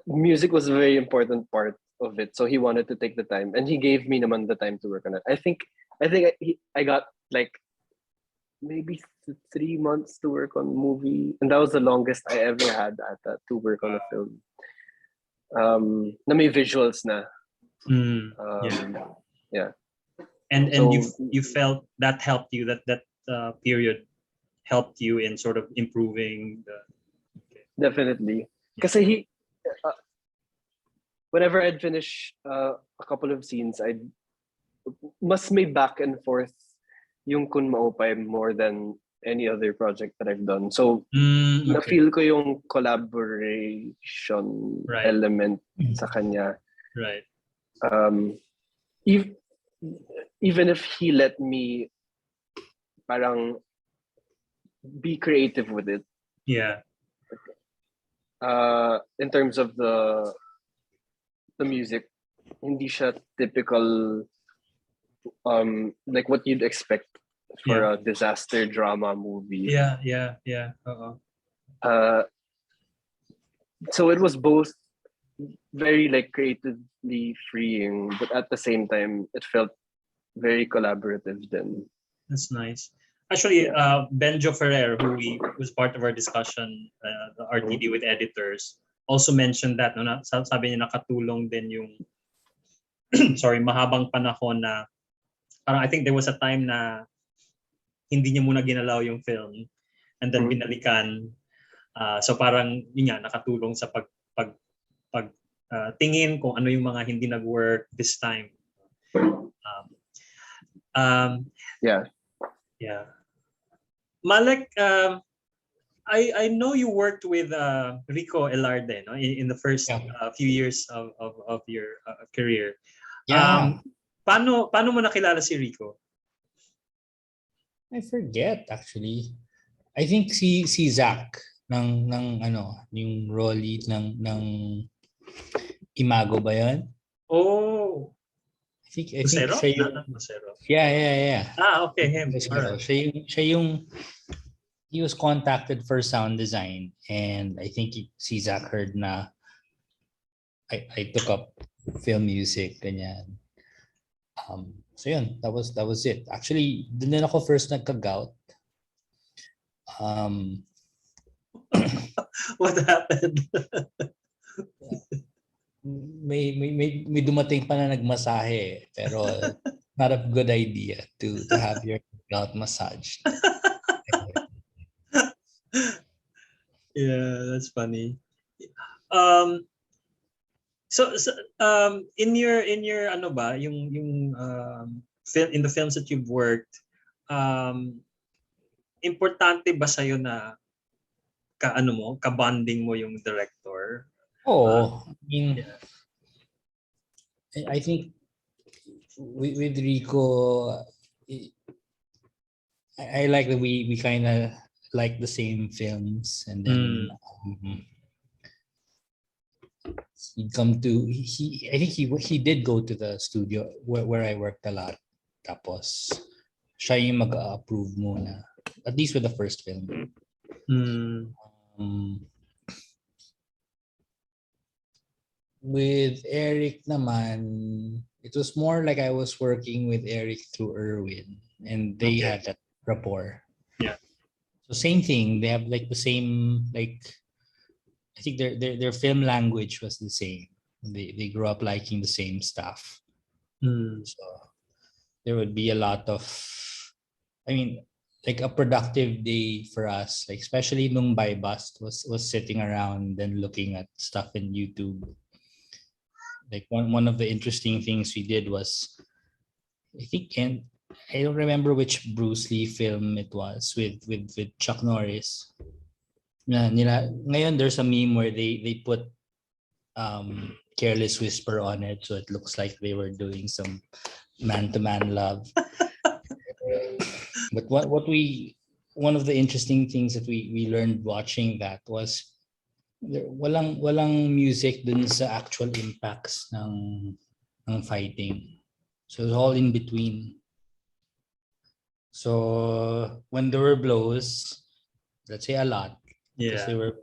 [SPEAKER 4] Music was a very important part of it, so he wanted to take the time, and he gave me naman the time to work on it. I think I got like maybe 3 months to work on movie, and that was the longest I ever had to work on a film. Na may visuals na. Yeah.
[SPEAKER 1] And so, you felt that helped you, that period helped you in sort of improving
[SPEAKER 4] definitely. Kasi whenever I'd finish a couple of scenes, I'd mas may back and forth yung Kun Maupay more than any other project that I've done. So,
[SPEAKER 1] Okay.
[SPEAKER 4] na-feel ko yung collaboration
[SPEAKER 1] Right.
[SPEAKER 4] element sa kanya.
[SPEAKER 1] Right.
[SPEAKER 4] Even if he let me parang be creative with it.
[SPEAKER 1] Yeah.
[SPEAKER 4] In terms of the music, hindi siya typical like what you'd expect for a disaster drama movie.
[SPEAKER 1] Yeah.
[SPEAKER 4] So it was both very like creatively freeing, but at the same time it felt very collaborative then.
[SPEAKER 1] That's nice. Actually, Benjo Ferrer, who was part of our discussion, the RTD with editors, also mentioned that. No, sabi niya nakatulong din yung mahabang panahon na parang I think there was a time na hindi niya muna ginalaw yung film and then binalikan. So parang yun nga, nakatulong sa tingin kung ano yung mga hindi nag-work this time.
[SPEAKER 4] Yeah.
[SPEAKER 1] Malek, I know you worked with Rico Elarde, no, in the first few years of your career.
[SPEAKER 2] Yeah.
[SPEAKER 1] Paano mo nakilala si Rico?
[SPEAKER 2] I forget actually. I think si Zach ng yung role lead ng Imago ba 'yon?
[SPEAKER 1] Oh.
[SPEAKER 2] I think
[SPEAKER 1] Masero?
[SPEAKER 2] siya yung
[SPEAKER 1] Masero.
[SPEAKER 2] Yeah.
[SPEAKER 1] Okay, him. Alright.
[SPEAKER 2] He was contacted for sound design and I think si Zach heard na I took up film music ganyan. So yun, that was it. Actually, dun din ako first nagka-gout.
[SPEAKER 1] What happened?
[SPEAKER 2] may dumating pa na nagmasahe pero not a good idea to have your gout massaged.
[SPEAKER 1] Yeah, that's funny. So in your ano ba yung in the films that you've worked, importante ba sa'yo na ka-bonding mo yung director?
[SPEAKER 2] Oh, I mean, I think with Rico, I like that we kind of like the same films, and then he'd come to I think he did go to the studio where I worked a lot. Tapos siya yung mag-approve muna, at least with the first film. With Eric naman, it was more like I was working with Eric through Erwin, and they had that rapport.
[SPEAKER 1] Yeah.
[SPEAKER 2] So same thing. They have like the same I think their film language was the same. They grew up liking the same stuff. So there would be a lot of, I mean, like a productive day for us, like especially nung by bust was sitting around and looking at stuff in YouTube. Like one of the interesting things we did was, I think, and I don't remember which Bruce Lee film it was with Chuck Norris. Ngayon there's a meme where they put Careless Whisper on it, so it looks like they were doing some man-to-man love. But one of the interesting things that we learned watching that was walang music dun sa actual impacts ng fighting. So it's all in between. So when there were blows, let's say a lot, because they were,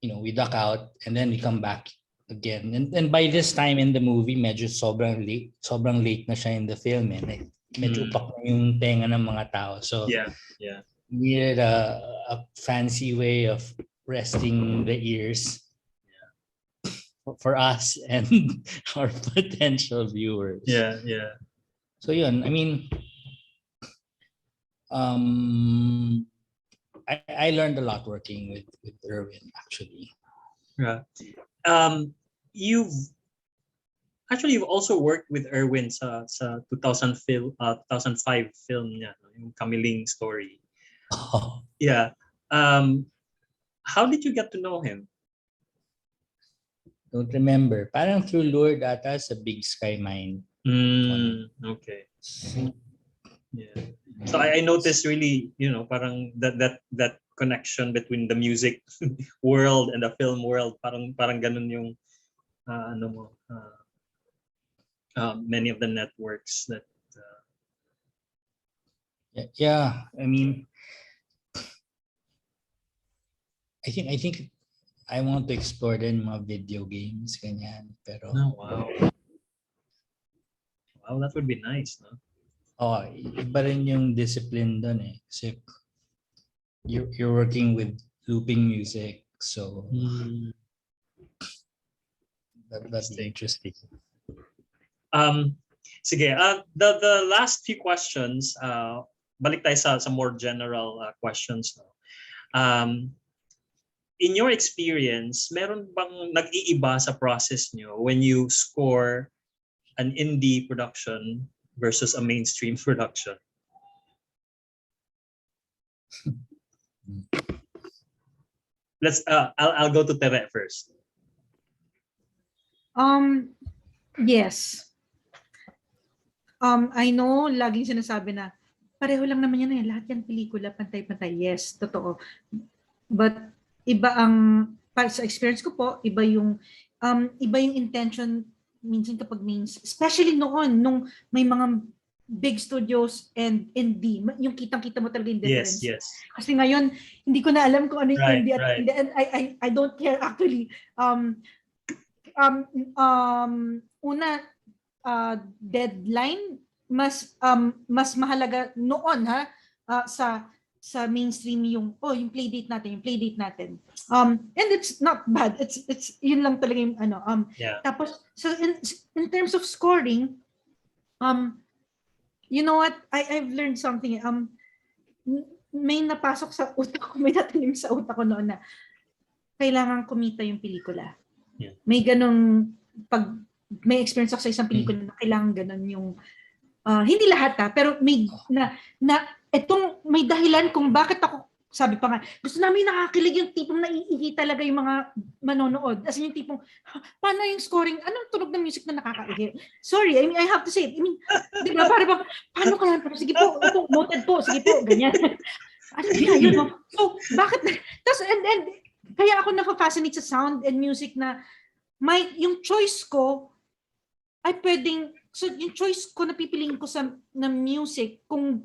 [SPEAKER 2] we duck out and then we come back again. And by this time in the movie, medyo sobrang late na siya in the film. Medyo upak na yung tenga ng mga tao. So we needed a fancy way of resting the ears for us and our potential viewers.
[SPEAKER 1] Yeah.
[SPEAKER 2] So yun, I mean, I I learned a lot working with Erwin actually.
[SPEAKER 1] Yeah. You've also worked with Erwin sa 2005 film niya, no? Yung Kamiling Story. Yeah. How did you get to know him?
[SPEAKER 2] Don't remember. Parang through Lure ata sa Big Sky Mine.
[SPEAKER 1] Okay. Yeah. So I noticed really, parang that connection between the music world and the film world, parang ganun yung many of the networks that
[SPEAKER 2] Yeah, I mean, I think I want to explore din mga video games ganyan, pero
[SPEAKER 1] wow. Wow, that would be nice, no?
[SPEAKER 2] iba rin yung discipline doon eh. Kasi you're working with looping music, so that's interesting.
[SPEAKER 1] Sige, the last few questions, balik tayo sa more general questions, no? In your experience, meron bang nag-iiba sa process nyo when you score an indie production versus a mainstream production? I'll go to Tere first.
[SPEAKER 3] Yes. I know laging sinasabi na pareho lang naman yan lahat yan pelikula pantay-pantay. Yes, totoo. But iba sa experience ko po, iba yung intention minsan kapag especially nung may mga big studios and indie, yung kitang-kita mo talaga yung difference.
[SPEAKER 1] Yes.
[SPEAKER 3] Kasi ngayon, hindi ko na alam kung ano yung indie at
[SPEAKER 1] right.
[SPEAKER 3] indie, and I don't care actually. Deadline mas mahalaga noon sa mainstream yung playdate natin. And it's not bad. It's yun lang talaga yung Tapos so in terms of scoring, you know what? I've learned something. May napasok sa utak ko, may natanim sa utak ko noon na kailangan kumita yung pelikula.
[SPEAKER 1] Yeah.
[SPEAKER 3] May ganung pag may experience ako sa isang pelikula na kailangan ganun yung hindi lahat pero may etong may dahilan kung bakit ako, sabi pa nga, gusto namin nakakilig yung tipong naiihi talaga yung mga manonood. As in yung tipong, paano yung scoring? Anong tunog ng music na nakakaihi? Sorry, I mean, I have to say it. I mean, di ba, parang, paano kaya? Sige po, ito, noted po, sige po, ganyan. Yun. So, bakit? Tapos, and kaya ako nakafascinate sa sound and music na yung choice ko ay pwedeng, so yung choice ko na pipiliin ko na music, kung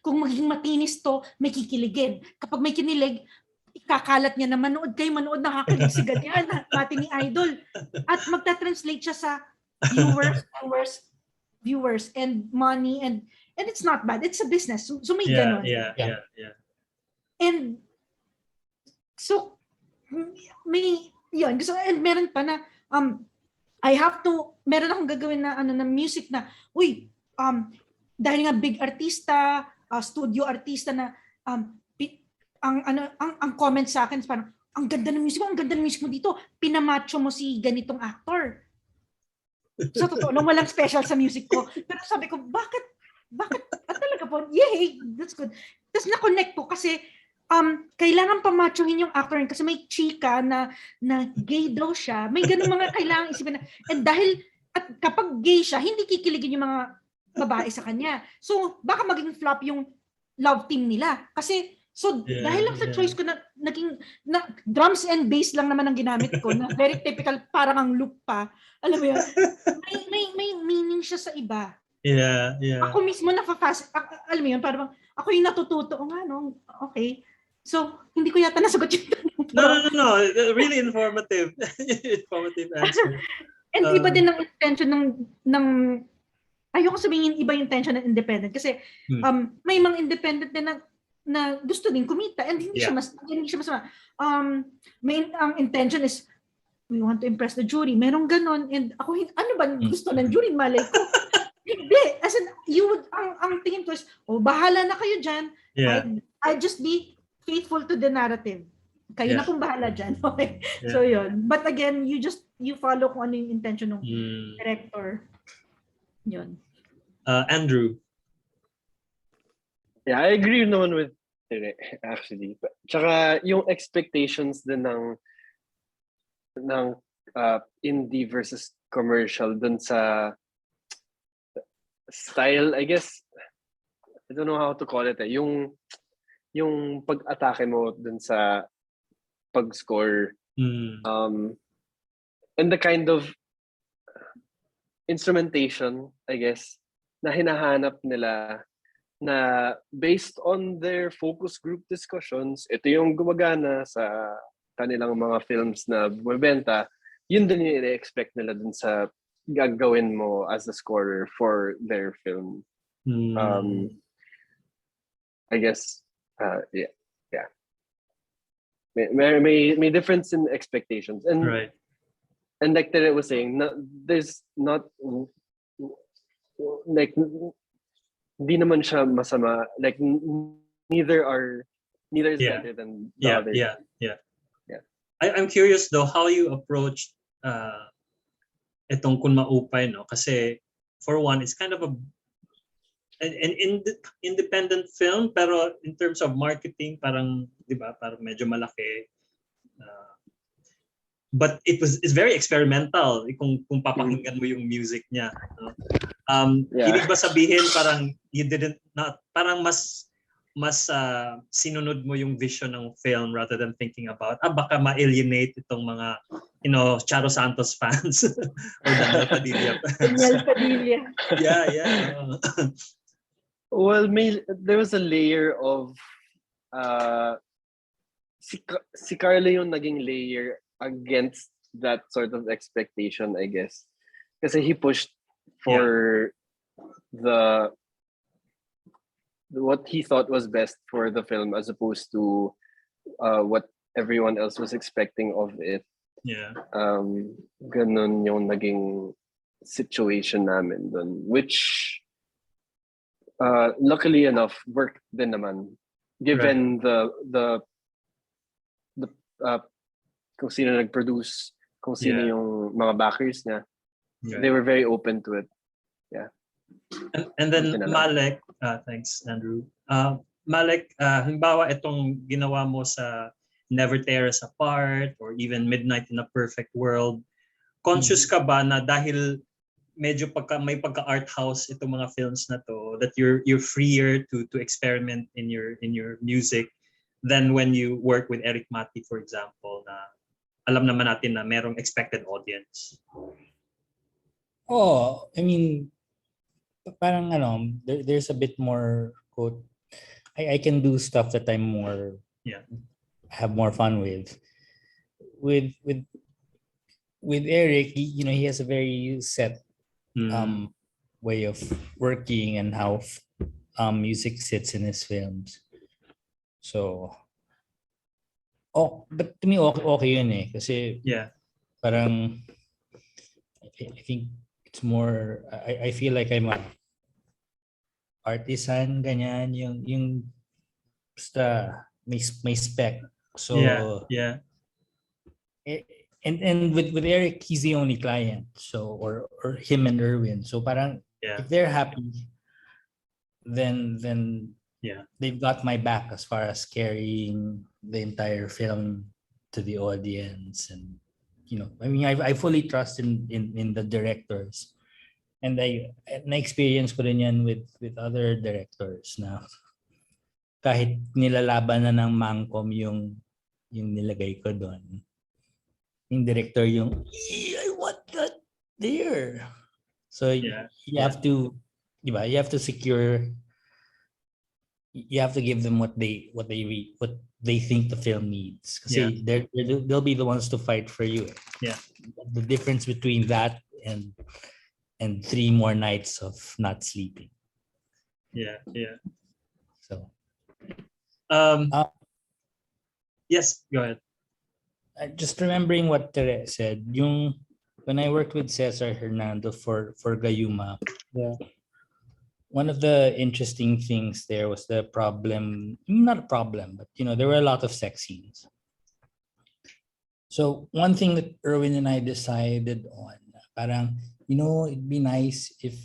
[SPEAKER 3] maging matinis to, may kikiligin. Kapag may kinilig, ikakalat niya na manood, nakakilig si ganyan, natin ni Idol. At magta-translate siya sa viewers and money, and it's not bad. It's a business. So may ganon.
[SPEAKER 1] Yeah.
[SPEAKER 3] And so may yun. And meron pa na meron akong gagawin na na music na dahil nga big artista, studio artista na ang comment sa akin parang ang ganda ng music mo dito, pinamacho mo si ganitong actor. So totoo lang, walang special sa music ko. Pero sabi ko, bakit talaga po? Yay, that's good. Tapos na-connect ko kasi kailangan pamachohin yung actor kasi may chika na gay daw siya. May ganun mga kailangan isipin na. And dahil at kapag gay siya, hindi kikiligin yung mga babae sa kanya. So baka maging flop yung love team nila. Kasi dahil lang sa choice ko na drums and bass lang naman ang ginamit ko na very typical, parang ang loop pa. Alam mo yun? May meaning siya sa iba.
[SPEAKER 1] Yeah.
[SPEAKER 3] Ako mismo alam mo yun, parang ako yung natututo. Okay. So, hindi ko yata nasagot yung tanong.
[SPEAKER 1] No. Really informative. Informative answer.
[SPEAKER 3] And iba din ang intention ng ayoko sabihin iba yung intention ng independent kasi may mga independent din na gusto din kumita and hindi siya masama. Ang intention is we want to impress the jury. Merong ganon and ako ano ba gusto ng jury? Malay ko. Hindi. As in, ang tingin ko is, bahala na kayo dyan.
[SPEAKER 1] Yeah.
[SPEAKER 3] I'd just be faithful to the narrative. Kayo na
[SPEAKER 1] Yeah.
[SPEAKER 3] pong bahala dyan. Okay?
[SPEAKER 1] Yeah.
[SPEAKER 3] So yun. But again, you follow kung ano yung intention ng director. Yun.
[SPEAKER 1] Andrew.
[SPEAKER 4] Yeah, I agree naman with Tere, actually. Tsaka yung expectations din ng indie versus commercial dun sa style, I guess, I don't know how to call it yung pag-atake mo dun sa pag-score, and the kind of instrumentation, I guess, na hinahanap nila na based on their focus group discussions, ito yung gumagana sa kanilang mga films na bumibenta, yun din yung i-expect nila dun sa gagawin mo as a scorer for their film. I guess, yeah. May difference in expectations. And
[SPEAKER 1] Right.
[SPEAKER 4] And like Tere was saying, there's not like hindi naman siya masama. Like neither is
[SPEAKER 1] Yeah.
[SPEAKER 4] better than the
[SPEAKER 1] Yeah,
[SPEAKER 4] other.
[SPEAKER 1] yeah. I'm curious though how you approached itong Kun Maupay, no? Kasi for one, it's kind of an independent film, pero in terms of marketing, parang, di ba, parang medyo malaki. But it's very experimental kung papakinggan mo yung music niya. No? Ibig ba sabihin parang you didn't not parang mas sinunod mo yung vision ng film rather than thinking about baka ma-alienate itong mga Charo Santos fans or Daniel Padilla fans.
[SPEAKER 3] Daniel Padilla.
[SPEAKER 1] Yeah.
[SPEAKER 4] Well, there was a layer of si Carla yung naging layer against that sort of expectation, I guess. Kasi he pushed for what he thought was best for the film as opposed to what everyone else was expecting of it.
[SPEAKER 1] Yeah.
[SPEAKER 4] Ganun yung naging situation namin dun, which luckily enough worked din naman, given the kung sino nag-produce, kung sino yung mga backers niya. They were very open to it. Yeah.
[SPEAKER 1] And then Malek, thanks Andrew. Malek, halimbawa itong ginawa mo sa Never Tear Us Apart or even Midnight in a Perfect World, conscious ka ba na dahil medyo may pagka-art house itong mga films na to, that you're freer to experiment in your music than when you work with Eric Mati, for example, na alam naman natin na merong expected audience?
[SPEAKER 2] Oh, I mean, parang there's a bit more quote. I can do stuff that I'm more have more fun with. With Eric, he has a very set way of working and how music sits in his films. So, but to me okay yun eh kasi parang I think it's more I feel like I'm a artisan ganyan yung basta may spec. So and with Eric, he's the only client, so or him and Erwin, so parang if they're happy then they've got my back as far as carrying the entire film to the audience. And I mean, I fully trust in the directors, and na-experience ko rin yan with other directors na kahit nilalaban na ng Mangcom yung nilagay ko doon, yung director yung I want that there. So you have to, diba? You have to secure. You have to give them what they think the film needs. Kasi they'll be the ones to fight for you.
[SPEAKER 1] Yeah.
[SPEAKER 2] The difference between that and 3 more nights of not sleeping.
[SPEAKER 1] Yeah.
[SPEAKER 2] So.
[SPEAKER 1] Yes, go ahead.
[SPEAKER 2] Just remembering what Teresa said, when I worked with Cesar Hernando for Gayuma, one of the interesting things there was the problem, not a problem, but there were a lot of sex scenes. So one thing that Erwin and I decided on, parang, it'd be nice if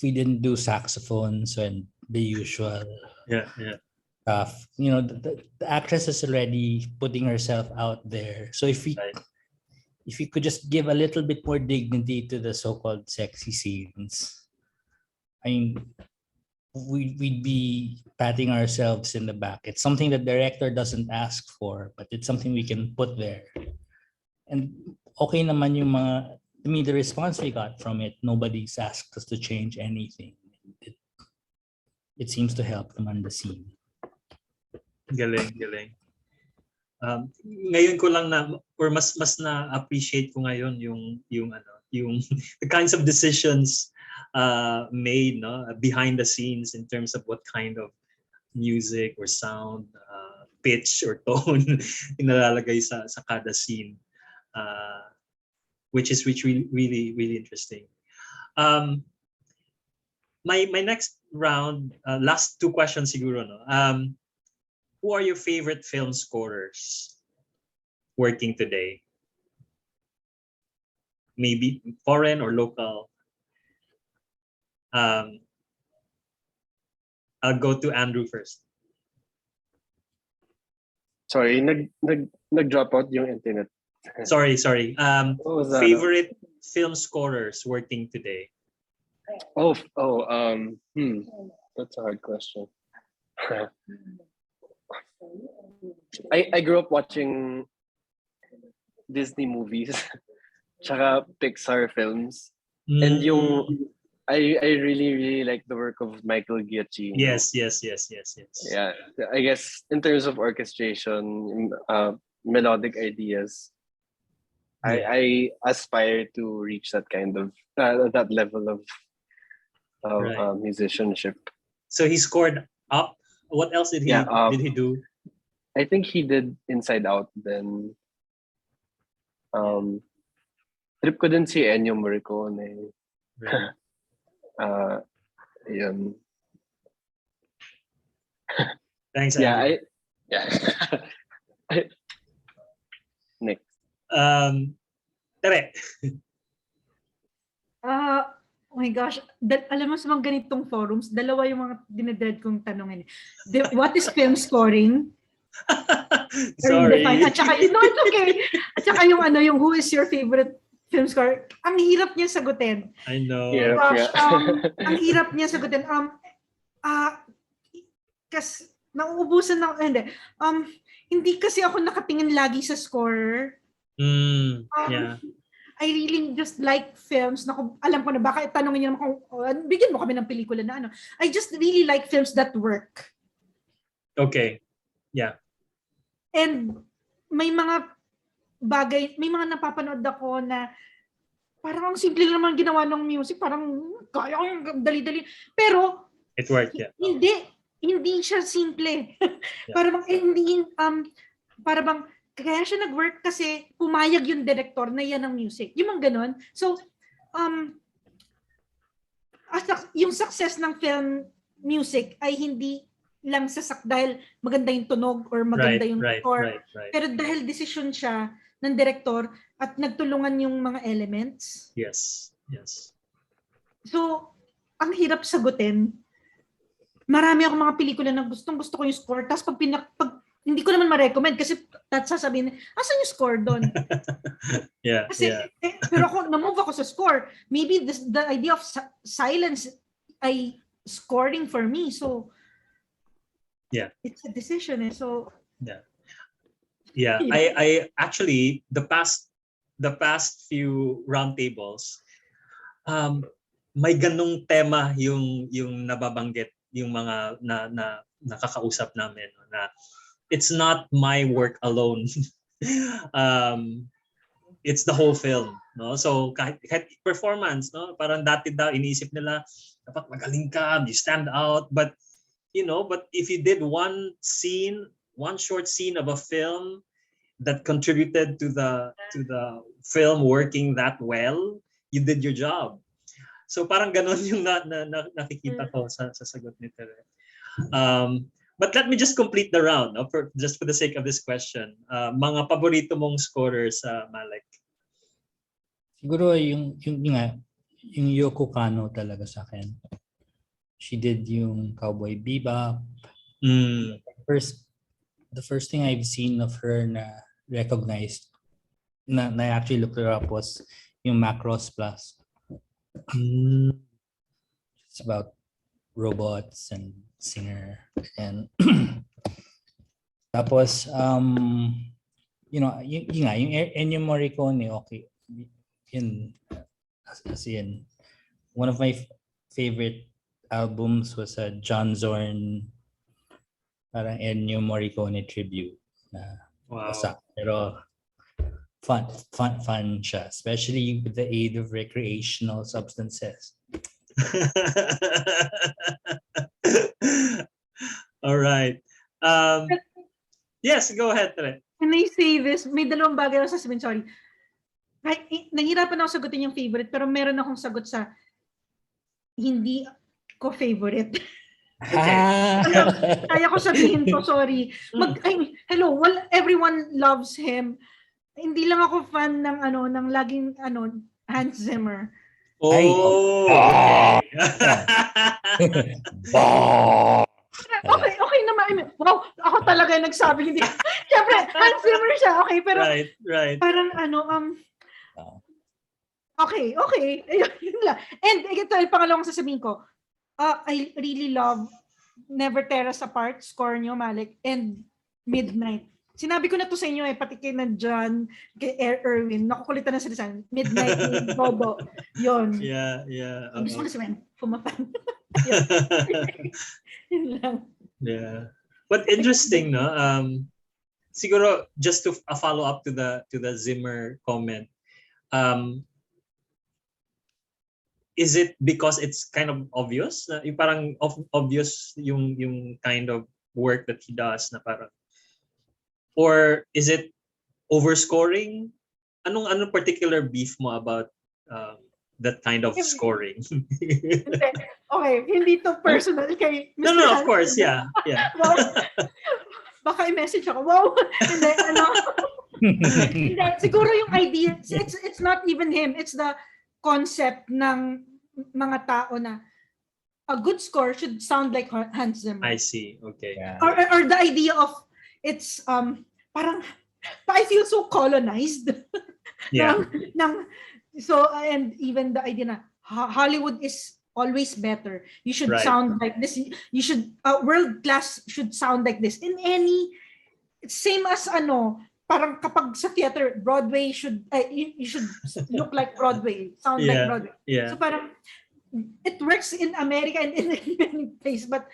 [SPEAKER 2] we didn't do saxophones and the usual stuff. The actress is already putting herself out there. So if we could just give a little bit more dignity to the so-called sexy scenes, I mean, we'd be patting ourselves in the back. It's something that the director doesn't ask for, but it's something we can put there. And okay naman yung mga, the response we got from it, nobody's asked us to change anything. It seems to help naman the scene.
[SPEAKER 1] Galing. Ngayon ko lang or mas na appreciate ko ngayon yung the kinds of decisions made behind the scenes in terms of what kind of music or sound, pitch or tone inalalagay sa kada scene, which is really interesting. My next round, last two questions siguro, who are your favorite film scorers working today? Maybe foreign or local. I'll go to Andrew first.
[SPEAKER 4] Sorry, nag-drop out yung internet.
[SPEAKER 1] Sorry.
[SPEAKER 4] What was that?
[SPEAKER 1] Favorite film scorers working today?
[SPEAKER 4] That's a hard question. I grew up watching Disney movies, tsaka Pixar films, and I really like the work of Michael Giacchino.
[SPEAKER 1] Yes.
[SPEAKER 4] Yeah, I guess in terms of orchestration, melodic ideas, I aspire to reach that kind of that level of musicianship.
[SPEAKER 1] So he scored Up. What else did he do?
[SPEAKER 4] I think he did Inside Out. Then trip ko din si Ennio Morricone.
[SPEAKER 1] Right.
[SPEAKER 4] Yun.
[SPEAKER 1] Thanks,
[SPEAKER 4] Yeah,
[SPEAKER 1] Andrew.
[SPEAKER 4] Next.
[SPEAKER 1] Tere.
[SPEAKER 3] Oh my gosh. Alam mo sa mga ganitong forums, dalawa yung mga dinedread kong tanongin. What is film scoring?
[SPEAKER 1] Sorry.
[SPEAKER 3] At saka, it's okay. At saka yung who is your favorite film score? Ang hirap niya sagutin.
[SPEAKER 1] I know.
[SPEAKER 3] Gosh, ang hirap niya sagutin. Kasi nauubusan na, hindi kasi ako nakatingin lagi sa score.
[SPEAKER 1] Yeah.
[SPEAKER 3] I really just like films na alam ko na baka tanongin niyo naman kung bigyan mo kami ng pelikula na ano. I just really like films that work.
[SPEAKER 1] Okay. Yeah.
[SPEAKER 3] And may mga bagay, may mga napapanood ako na parang ang simple lang naman ginawa ng music, parang kaya yung dali-dali. Pero
[SPEAKER 1] it worked, yeah.
[SPEAKER 3] Hindi siya simple. Yeah. Para bang kaya siya nag-work kasi pumayag yung director na yan ang music. Yung mga ganon. So, yung success ng film music ay hindi lang dahil maganda yung tunog or maganda yung score.
[SPEAKER 1] Right.
[SPEAKER 3] Pero dahil decision siya ng director at nagtulungan yung mga elements.
[SPEAKER 1] Yes.
[SPEAKER 3] So, ang hirap sagutin. Marami akong mga pelikula na gusto ko yung score. Tapos pag hindi ko naman ma-recommend kasi sasabihin, asan yung score doon?
[SPEAKER 1] Yeah.
[SPEAKER 3] Kasi, pero ako, na-move ako sa score. Maybe the idea of silence ay scoring for me. So,
[SPEAKER 1] yeah,
[SPEAKER 3] it's a decision. So,
[SPEAKER 1] yeah. I actually, the past few roundtables, may ganong tema yung nababanggit yung mga na nakakausap namin na it's not my work alone. It's the whole film, no? So kahit performance, no? Parang dati daw iniisip nila dapat magaling ka, you stand out, but if you did one short scene of a film that contributed to the film working that well, you did your job. So parang ganun yung nakikita ko sa sagot ni Tere. But let me just complete the round, no? Just for the sake of this question. Mga paborito mong scorers sa Malek?
[SPEAKER 2] Siguro yung Yoko Kanno talaga sa akin. She did yung Cowboy Bebop. The first thing I've seen of her na recognized na I actually looked her up was yung Macross Plus. It's about robots and singer and tapos yung Ennio Morricone, okay, yun as in one of my favorite albums was a John Zorn parang Ennio Morricone tribute na wasak, pero fun siya, especially with the aid of recreational substances.
[SPEAKER 1] All right. Yes, go ahead, Tere.
[SPEAKER 3] Can I say this? May dalawang bagay ako sasabihin, sorry. Nahirapan ako sagutin yung favorite, pero meron akong sagot sa hindi ko favorite. Kaya ko sabihin to, sorry. Hello, well, everyone loves him. Hindi lang ako fan ng laging Hans Zimmer.
[SPEAKER 1] Okay.
[SPEAKER 3] Okay naman. Wow, ako talaga nagsabi, hindi. Siyempre, Hans Zimmer siya. Okay, pero
[SPEAKER 1] right.
[SPEAKER 3] parang okay. Yun lang. And ito, yung pangalawang sasabihin ko, I really love Never Tear Us Apart, score nyo, Malek, and Midnight. Sinabi ko na to sa inyo pati kay John, kay Erwin, nakukulitan na sila sa Midnight ni Bobo. Yun.
[SPEAKER 1] Yeah.
[SPEAKER 3] Gusto ko na sabihin, pumapan. Yun lang.
[SPEAKER 1] Yeah. But interesting, no? Siguro just to follow up to the Zimmer comment. Is it because it's kind of obvious? Yung parang obvious yung kind of work that he does na parang, or is it overscoring? Anong particular beef mo about that kind of scoring?
[SPEAKER 3] Okay, hindi to personal kay Mr.
[SPEAKER 1] No, of course, yeah.
[SPEAKER 3] Wow. Baka i-message ako. Wow. Hindi, hindi, siguro yung idea, it's not even him. It's the concept ng mga tao na a good score should sound like Hans Zimmer.
[SPEAKER 1] I see. Okay.
[SPEAKER 2] Yeah.
[SPEAKER 3] Or the idea of it's parang I feel so colonized.
[SPEAKER 1] Yeah.
[SPEAKER 3] So and even the idea na Hollywood is always better. You should sound like this. You should world class should sound like this. In any same as parang kapag sa theater, Broadway should you should look like Broadway, sound like Broadway.
[SPEAKER 1] Yeah.
[SPEAKER 3] So parang it works in America and in many places, but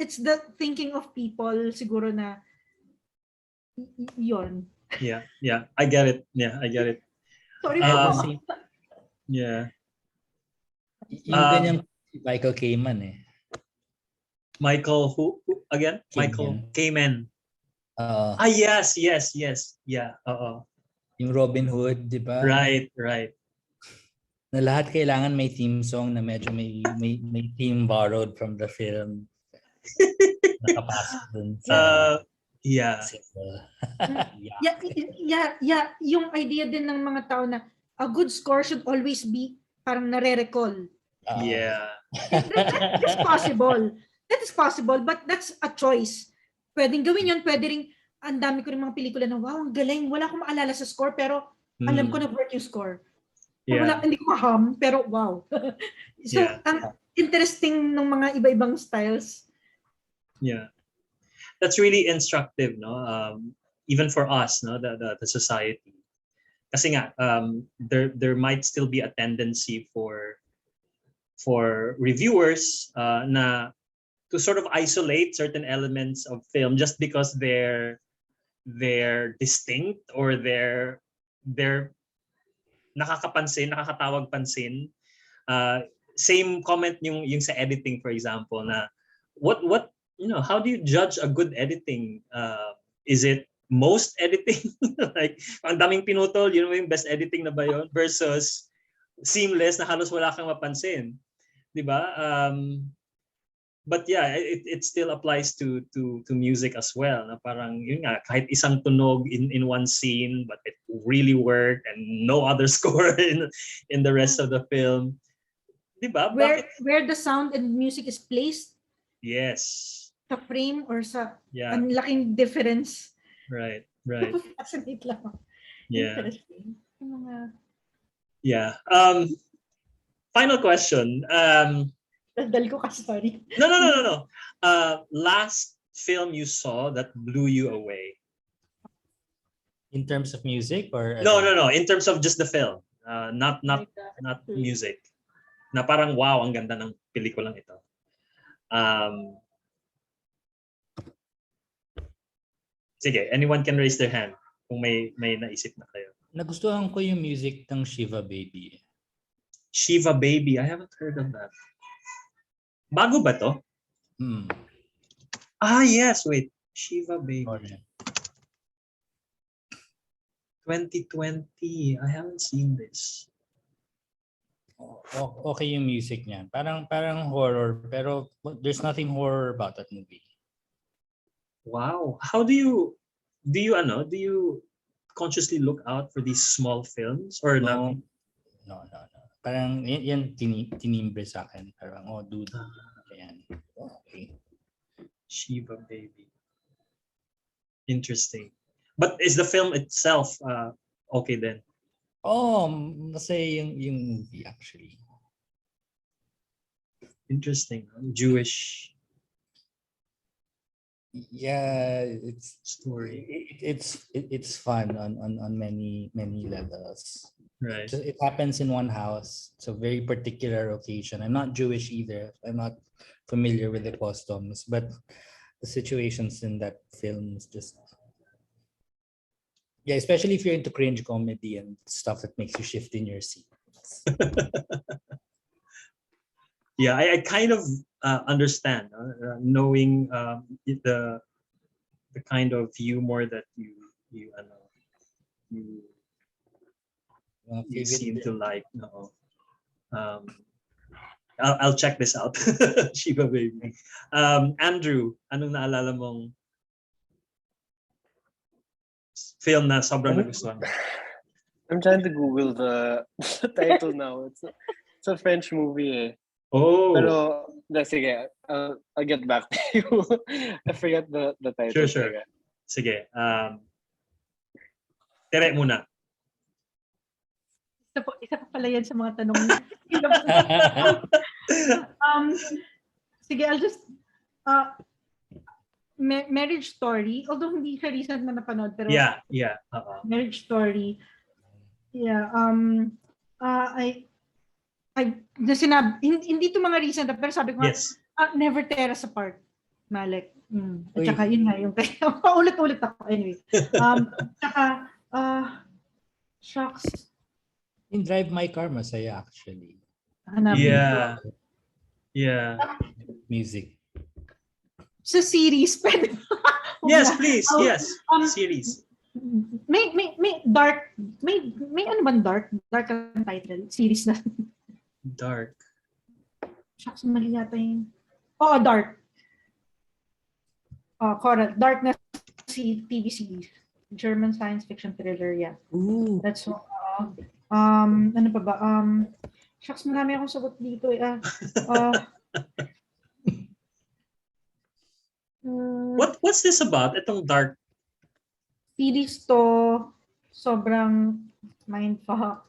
[SPEAKER 3] it's the thinking of people siguro na yon.
[SPEAKER 1] Yeah. I get it.
[SPEAKER 3] Sorry.
[SPEAKER 1] Yeah.
[SPEAKER 2] Yung ganyang Michael Kamen
[SPEAKER 1] Michael who again?
[SPEAKER 2] Kamen.
[SPEAKER 1] Michael Kamen. Yes. Yeah.
[SPEAKER 2] Yung Robin Hood, di ba?
[SPEAKER 1] Right.
[SPEAKER 2] Na lahat kailangan may theme song na medyo may theme borrowed from the film. Nakapasok dun sa
[SPEAKER 1] yeah.
[SPEAKER 3] Yeah. Yung idea din ng mga tao na a good score should always be parang nare-recall.
[SPEAKER 1] Yeah.
[SPEAKER 3] That is possible, but that's a choice. Pwedeng gawin yun, pwede ring, ang dami ko rin mga pelikula na, wow, ang galing, wala akong maalala sa score, pero alam ko na work yung score.
[SPEAKER 1] Yeah.
[SPEAKER 3] Hindi ko ma-hum, pero wow. So, ang interesting ng mga iba-ibang styles.
[SPEAKER 1] Yeah. That's really instructive, no? Even for us, no, the society. Kasi nga, there might still be a tendency for reviewers na to sort of isolate certain elements of film just because they're distinct or they're nakakatawag pansin. Same comment yung sa editing, for example, na what how do you judge a good editing? Is it most editing? Like ang daming pinutol, yung best editing na ba yun? Versus seamless na halos wala kang mapansin. 'Di ba? But yeah, it still applies to music as well. Na parang yun nga, kahit isang tunog in one scene, but it really worked and no other score in the rest of the film. 'Di ba?
[SPEAKER 3] Where the sound and music is placed
[SPEAKER 1] Yes.
[SPEAKER 3] sa frame or sa
[SPEAKER 1] Yeah.
[SPEAKER 3] ang laking difference.
[SPEAKER 1] Right.
[SPEAKER 3] Fascinate lang ako.
[SPEAKER 1] Yeah.
[SPEAKER 3] Interesting. Yung mga
[SPEAKER 1] Yeah. Final question.
[SPEAKER 3] daldal ko kasi, sorry.
[SPEAKER 1] No. Last film you saw that blew you away?
[SPEAKER 2] In terms of music or
[SPEAKER 1] No. In terms of just the film. Not music. Na parang wow, ang ganda ng pelikulang ito. Sige, anyone can raise their hand kung may naisip na kayo.
[SPEAKER 2] Nagustuhan ko yung music ng Shiva Baby.
[SPEAKER 1] Shiva Baby, I haven't heard of that. Bago ba to? Yes, wait. Shiva Baby. 2020. I haven't seen this.
[SPEAKER 2] Okay yung music niya. Parang horror, pero there's nothing horror about that movie.
[SPEAKER 1] Wow. How do you consciously look out for these small films or not?
[SPEAKER 2] No. Parang yan tinimbre sa akin. Parang dude. Ayan. Okay.
[SPEAKER 1] Shiva Baby. Interesting. But is the film itself okay then?
[SPEAKER 2] Masaya yung movie actually.
[SPEAKER 1] Interesting. Jewish.
[SPEAKER 2] Yeah, it's
[SPEAKER 1] story.
[SPEAKER 2] It's fun on many levels.
[SPEAKER 1] Right.
[SPEAKER 2] It happens in one house. It's a very particular occasion. I'm not Jewish either. I'm not familiar with the customs, but the situations in that film is just especially if you're into cringe comedy and stuff that makes you shift in your seat.
[SPEAKER 1] Yeah, I kind of understand knowing the kind of humor that you seem to like. No, I'll check this out. Shiva Baby. Andrew, anong naalala mong film na sobrang nagustuhan mo?
[SPEAKER 4] I'm trying to Google the title now. It's a French movie.
[SPEAKER 1] Oh.
[SPEAKER 4] Pero, sige, I'll get back to you. I forgot the title.
[SPEAKER 1] Sure. Sige. Tere muna.
[SPEAKER 3] Isa pa pala yan sa mga tanong. Sige, I'll just Marriage Story, although hindi siya recent na napanood, pero
[SPEAKER 1] yeah.
[SPEAKER 3] Marriage Story. Yeah. Hindi to mga recent, pero sabi ko
[SPEAKER 1] yes.
[SPEAKER 3] Never Tear Us Apart, Malek. At saka yun nga yung paulit-ulit ako anyway. Saka Shucks.
[SPEAKER 2] In Drive My Car, masaya actually.
[SPEAKER 1] Yeah.
[SPEAKER 2] Music.
[SPEAKER 3] Sa series, pwede.
[SPEAKER 1] Yes, please. Yes. Series.
[SPEAKER 3] May dark, may ano bang dark ang title? Series na.
[SPEAKER 1] Dark.
[SPEAKER 3] Shucks, mali yata yung... Dark. Correct. Dark na TV series. German science fiction thriller, yeah.
[SPEAKER 2] Ooh.
[SPEAKER 3] That's ano pa ba? Shucks, marami akong sagot dito.
[SPEAKER 1] What's this about? Itong dark
[SPEAKER 3] series to, sobrang mindfuck.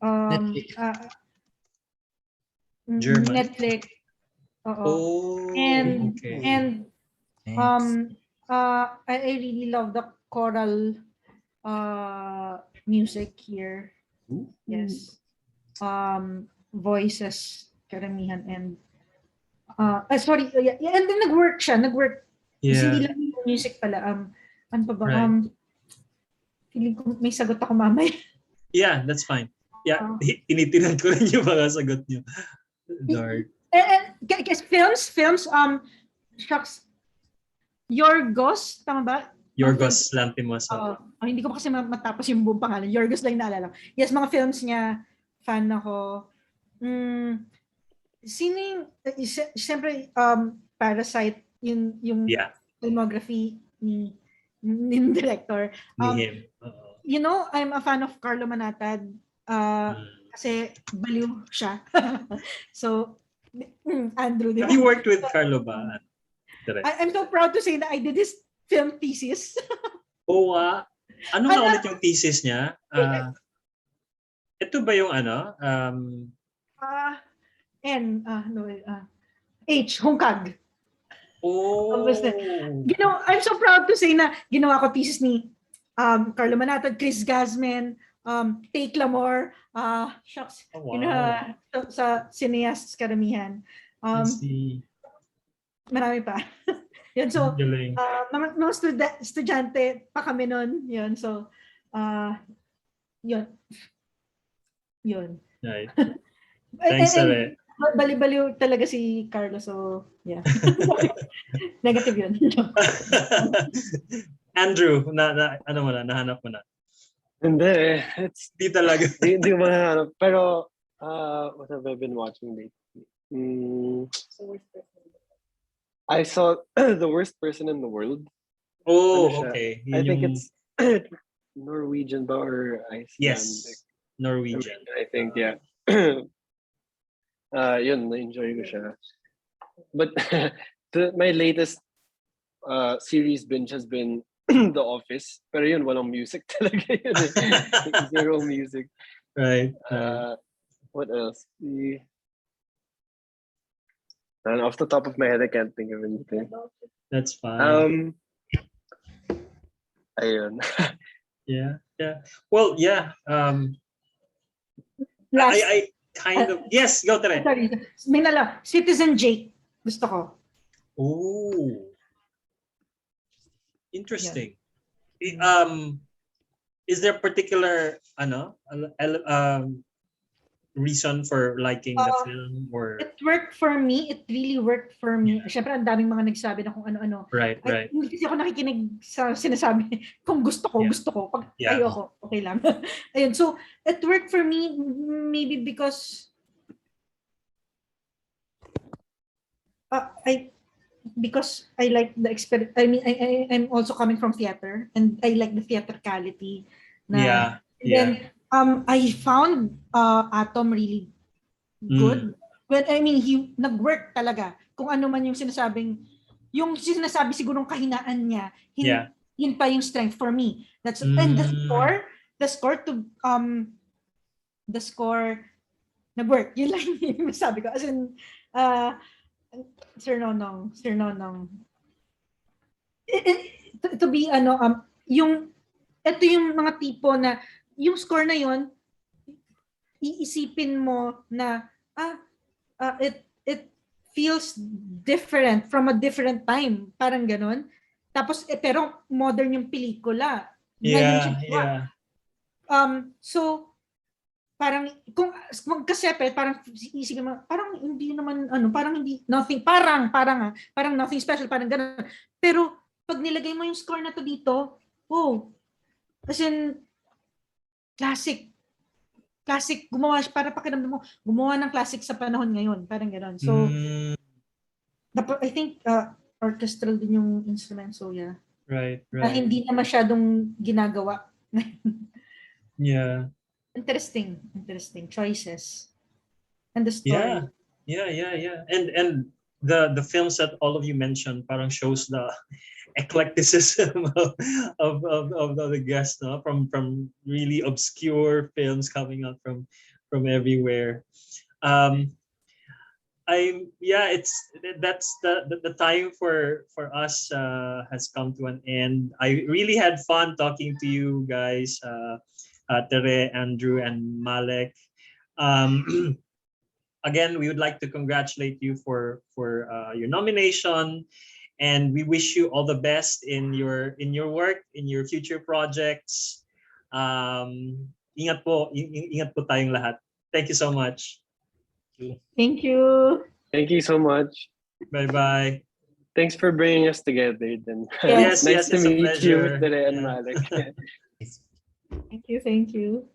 [SPEAKER 2] Netflix.
[SPEAKER 1] German.
[SPEAKER 3] Netflix.
[SPEAKER 1] And
[SPEAKER 3] I really love the choral music here.
[SPEAKER 2] Ooh.
[SPEAKER 3] Yes. Voices, karamihan, and sorry, and then nag-work.
[SPEAKER 1] Yeah.
[SPEAKER 3] Hindi lang yung music pala. Ano pa ba?
[SPEAKER 1] Right.
[SPEAKER 3] Feeling ko may sagot ako mamaya.
[SPEAKER 1] Yeah, that's fine. Yeah, tinitinan ko rin yung mga sagot niyo. Dark.
[SPEAKER 3] Guys, films, shucks, Yorgos, tama ba?
[SPEAKER 1] Yorgos Lanthimos.
[SPEAKER 3] Hindi ko pa kasi matapos yung buong pangalan. Yorgos lang naalala. Yes, mga films niya fan ako. Sino yung, siyempre, Parasite, yung
[SPEAKER 1] Yeah,
[SPEAKER 3] filmography ni director.
[SPEAKER 1] ni him. Oo.
[SPEAKER 3] You know, I'm a fan of Carlo Manatad.
[SPEAKER 1] Mm.
[SPEAKER 3] Kasi baliw siya. So, Andrew, di ba?
[SPEAKER 1] Have you worked with Carlo ba? Direct.
[SPEAKER 3] I'm so proud to say that I did his film thesis.
[SPEAKER 1] Oo, ano nga
[SPEAKER 3] Ano?
[SPEAKER 1] ulit yung thesis niya? Ito ba yung ano?
[SPEAKER 3] H, Hongkag.
[SPEAKER 1] Oh.
[SPEAKER 3] I'm so proud to say na ginawa ko thesis ni Carlo Manatad, Chris Gasman, Take Lamore, shucks,
[SPEAKER 1] Oh,
[SPEAKER 3] yun
[SPEAKER 1] wow.
[SPEAKER 3] sa cineasts karamihan.
[SPEAKER 1] I see.
[SPEAKER 3] Marami pa. Yun, so,
[SPEAKER 1] Galing.
[SPEAKER 3] mga estudyante pa kami nun. Yun, so, yun. Yun.
[SPEAKER 1] Right. Thanks, Tere.
[SPEAKER 3] Bali-baliw talaga si Carlo, so, yeah. Negative yun.
[SPEAKER 1] Andrew, ano mo na, nahanap mo na?
[SPEAKER 4] Hindi
[SPEAKER 1] Di talaga.
[SPEAKER 4] Hindi ko mahanap. Pero, what have I been watching lately? I saw The Worst Person in the World.
[SPEAKER 1] Oh,
[SPEAKER 4] Ano siya?
[SPEAKER 1] okay.
[SPEAKER 4] I think it's Norwegian ba or Icelandic?
[SPEAKER 1] Yes, Norwegian.
[SPEAKER 4] I think, yeah. Yun, na-enjoy ko siya. But my latest series binge has been The Office. Pero yun, walang music talaga yun. Zero music.
[SPEAKER 1] Right.
[SPEAKER 4] What else? And off the top of my head, I can't think of anything.
[SPEAKER 1] That's fine.
[SPEAKER 4] Ayun.
[SPEAKER 1] Yeah. Well, yeah.
[SPEAKER 3] Last,
[SPEAKER 1] I kind of yes. Go Tere.
[SPEAKER 3] sorry, may nala, Citizen Jake. Gusto ko.
[SPEAKER 1] Oh, interesting. Is there a particular reason for liking the film or?
[SPEAKER 3] It worked for me. It really worked for me. Siyempre, ang daming mga nagsabi na kung ano-ano.
[SPEAKER 1] Right.
[SPEAKER 3] Hindi kasi ako nakikinig sa sinasabi. Kung gusto ko. Pag ayoko, okay lang. Ayun, so, it worked for me maybe because I like the experience. I mean, I'm also coming from theater and I like the theatricality. And then, I found Atom really good. When he nag-work talaga. Kung ano man yung sinasabi sigurong kahinaan niya, yun pa yung strength for me. That's and the score nag-work. Yun lang yung sabi ko. As in, Sir Nonong. To be ito yung mga tipo na yung score na yon, iisipin mo na it feels different from a different time, parang ganon. Tapos pero modern yung pelikula. So parang kung magka-separate, parang isipin mo, parang hindi naman parang hindi nothing, parang nothing special, parang ganon. Pero pag nilagay mo yung score na to dito, as in classic gumawa para pakiramdam mo gumawa ng classic sa panahon ngayon, parang gano'n. So I think orchestral din yung instrument, so yeah.
[SPEAKER 1] Right.
[SPEAKER 3] Hindi na masyadong ginagawa.
[SPEAKER 1] Yeah.
[SPEAKER 3] Interesting choices. And the story.
[SPEAKER 1] Yeah. And the films that all of you mentioned parang shows the eclecticism of the guests, no? From really obscure films coming out from everywhere. That's the time for us has come to an end. I really had fun talking to you guys, Tere, Andrew, and Malek. Again, we would like to congratulate you for your nomination. And we wish you all the best in your work, in your future projects. Ingat po tayong lahat. Thank you so much.
[SPEAKER 3] Thank you.
[SPEAKER 4] Thank you so much.
[SPEAKER 1] Bye-bye.
[SPEAKER 4] Thanks for bringing us together. Then
[SPEAKER 3] Yes,
[SPEAKER 4] nice to
[SPEAKER 1] it's a
[SPEAKER 4] meet you,
[SPEAKER 1] pleasure.
[SPEAKER 4] Tere and Malek.
[SPEAKER 3] Thank you.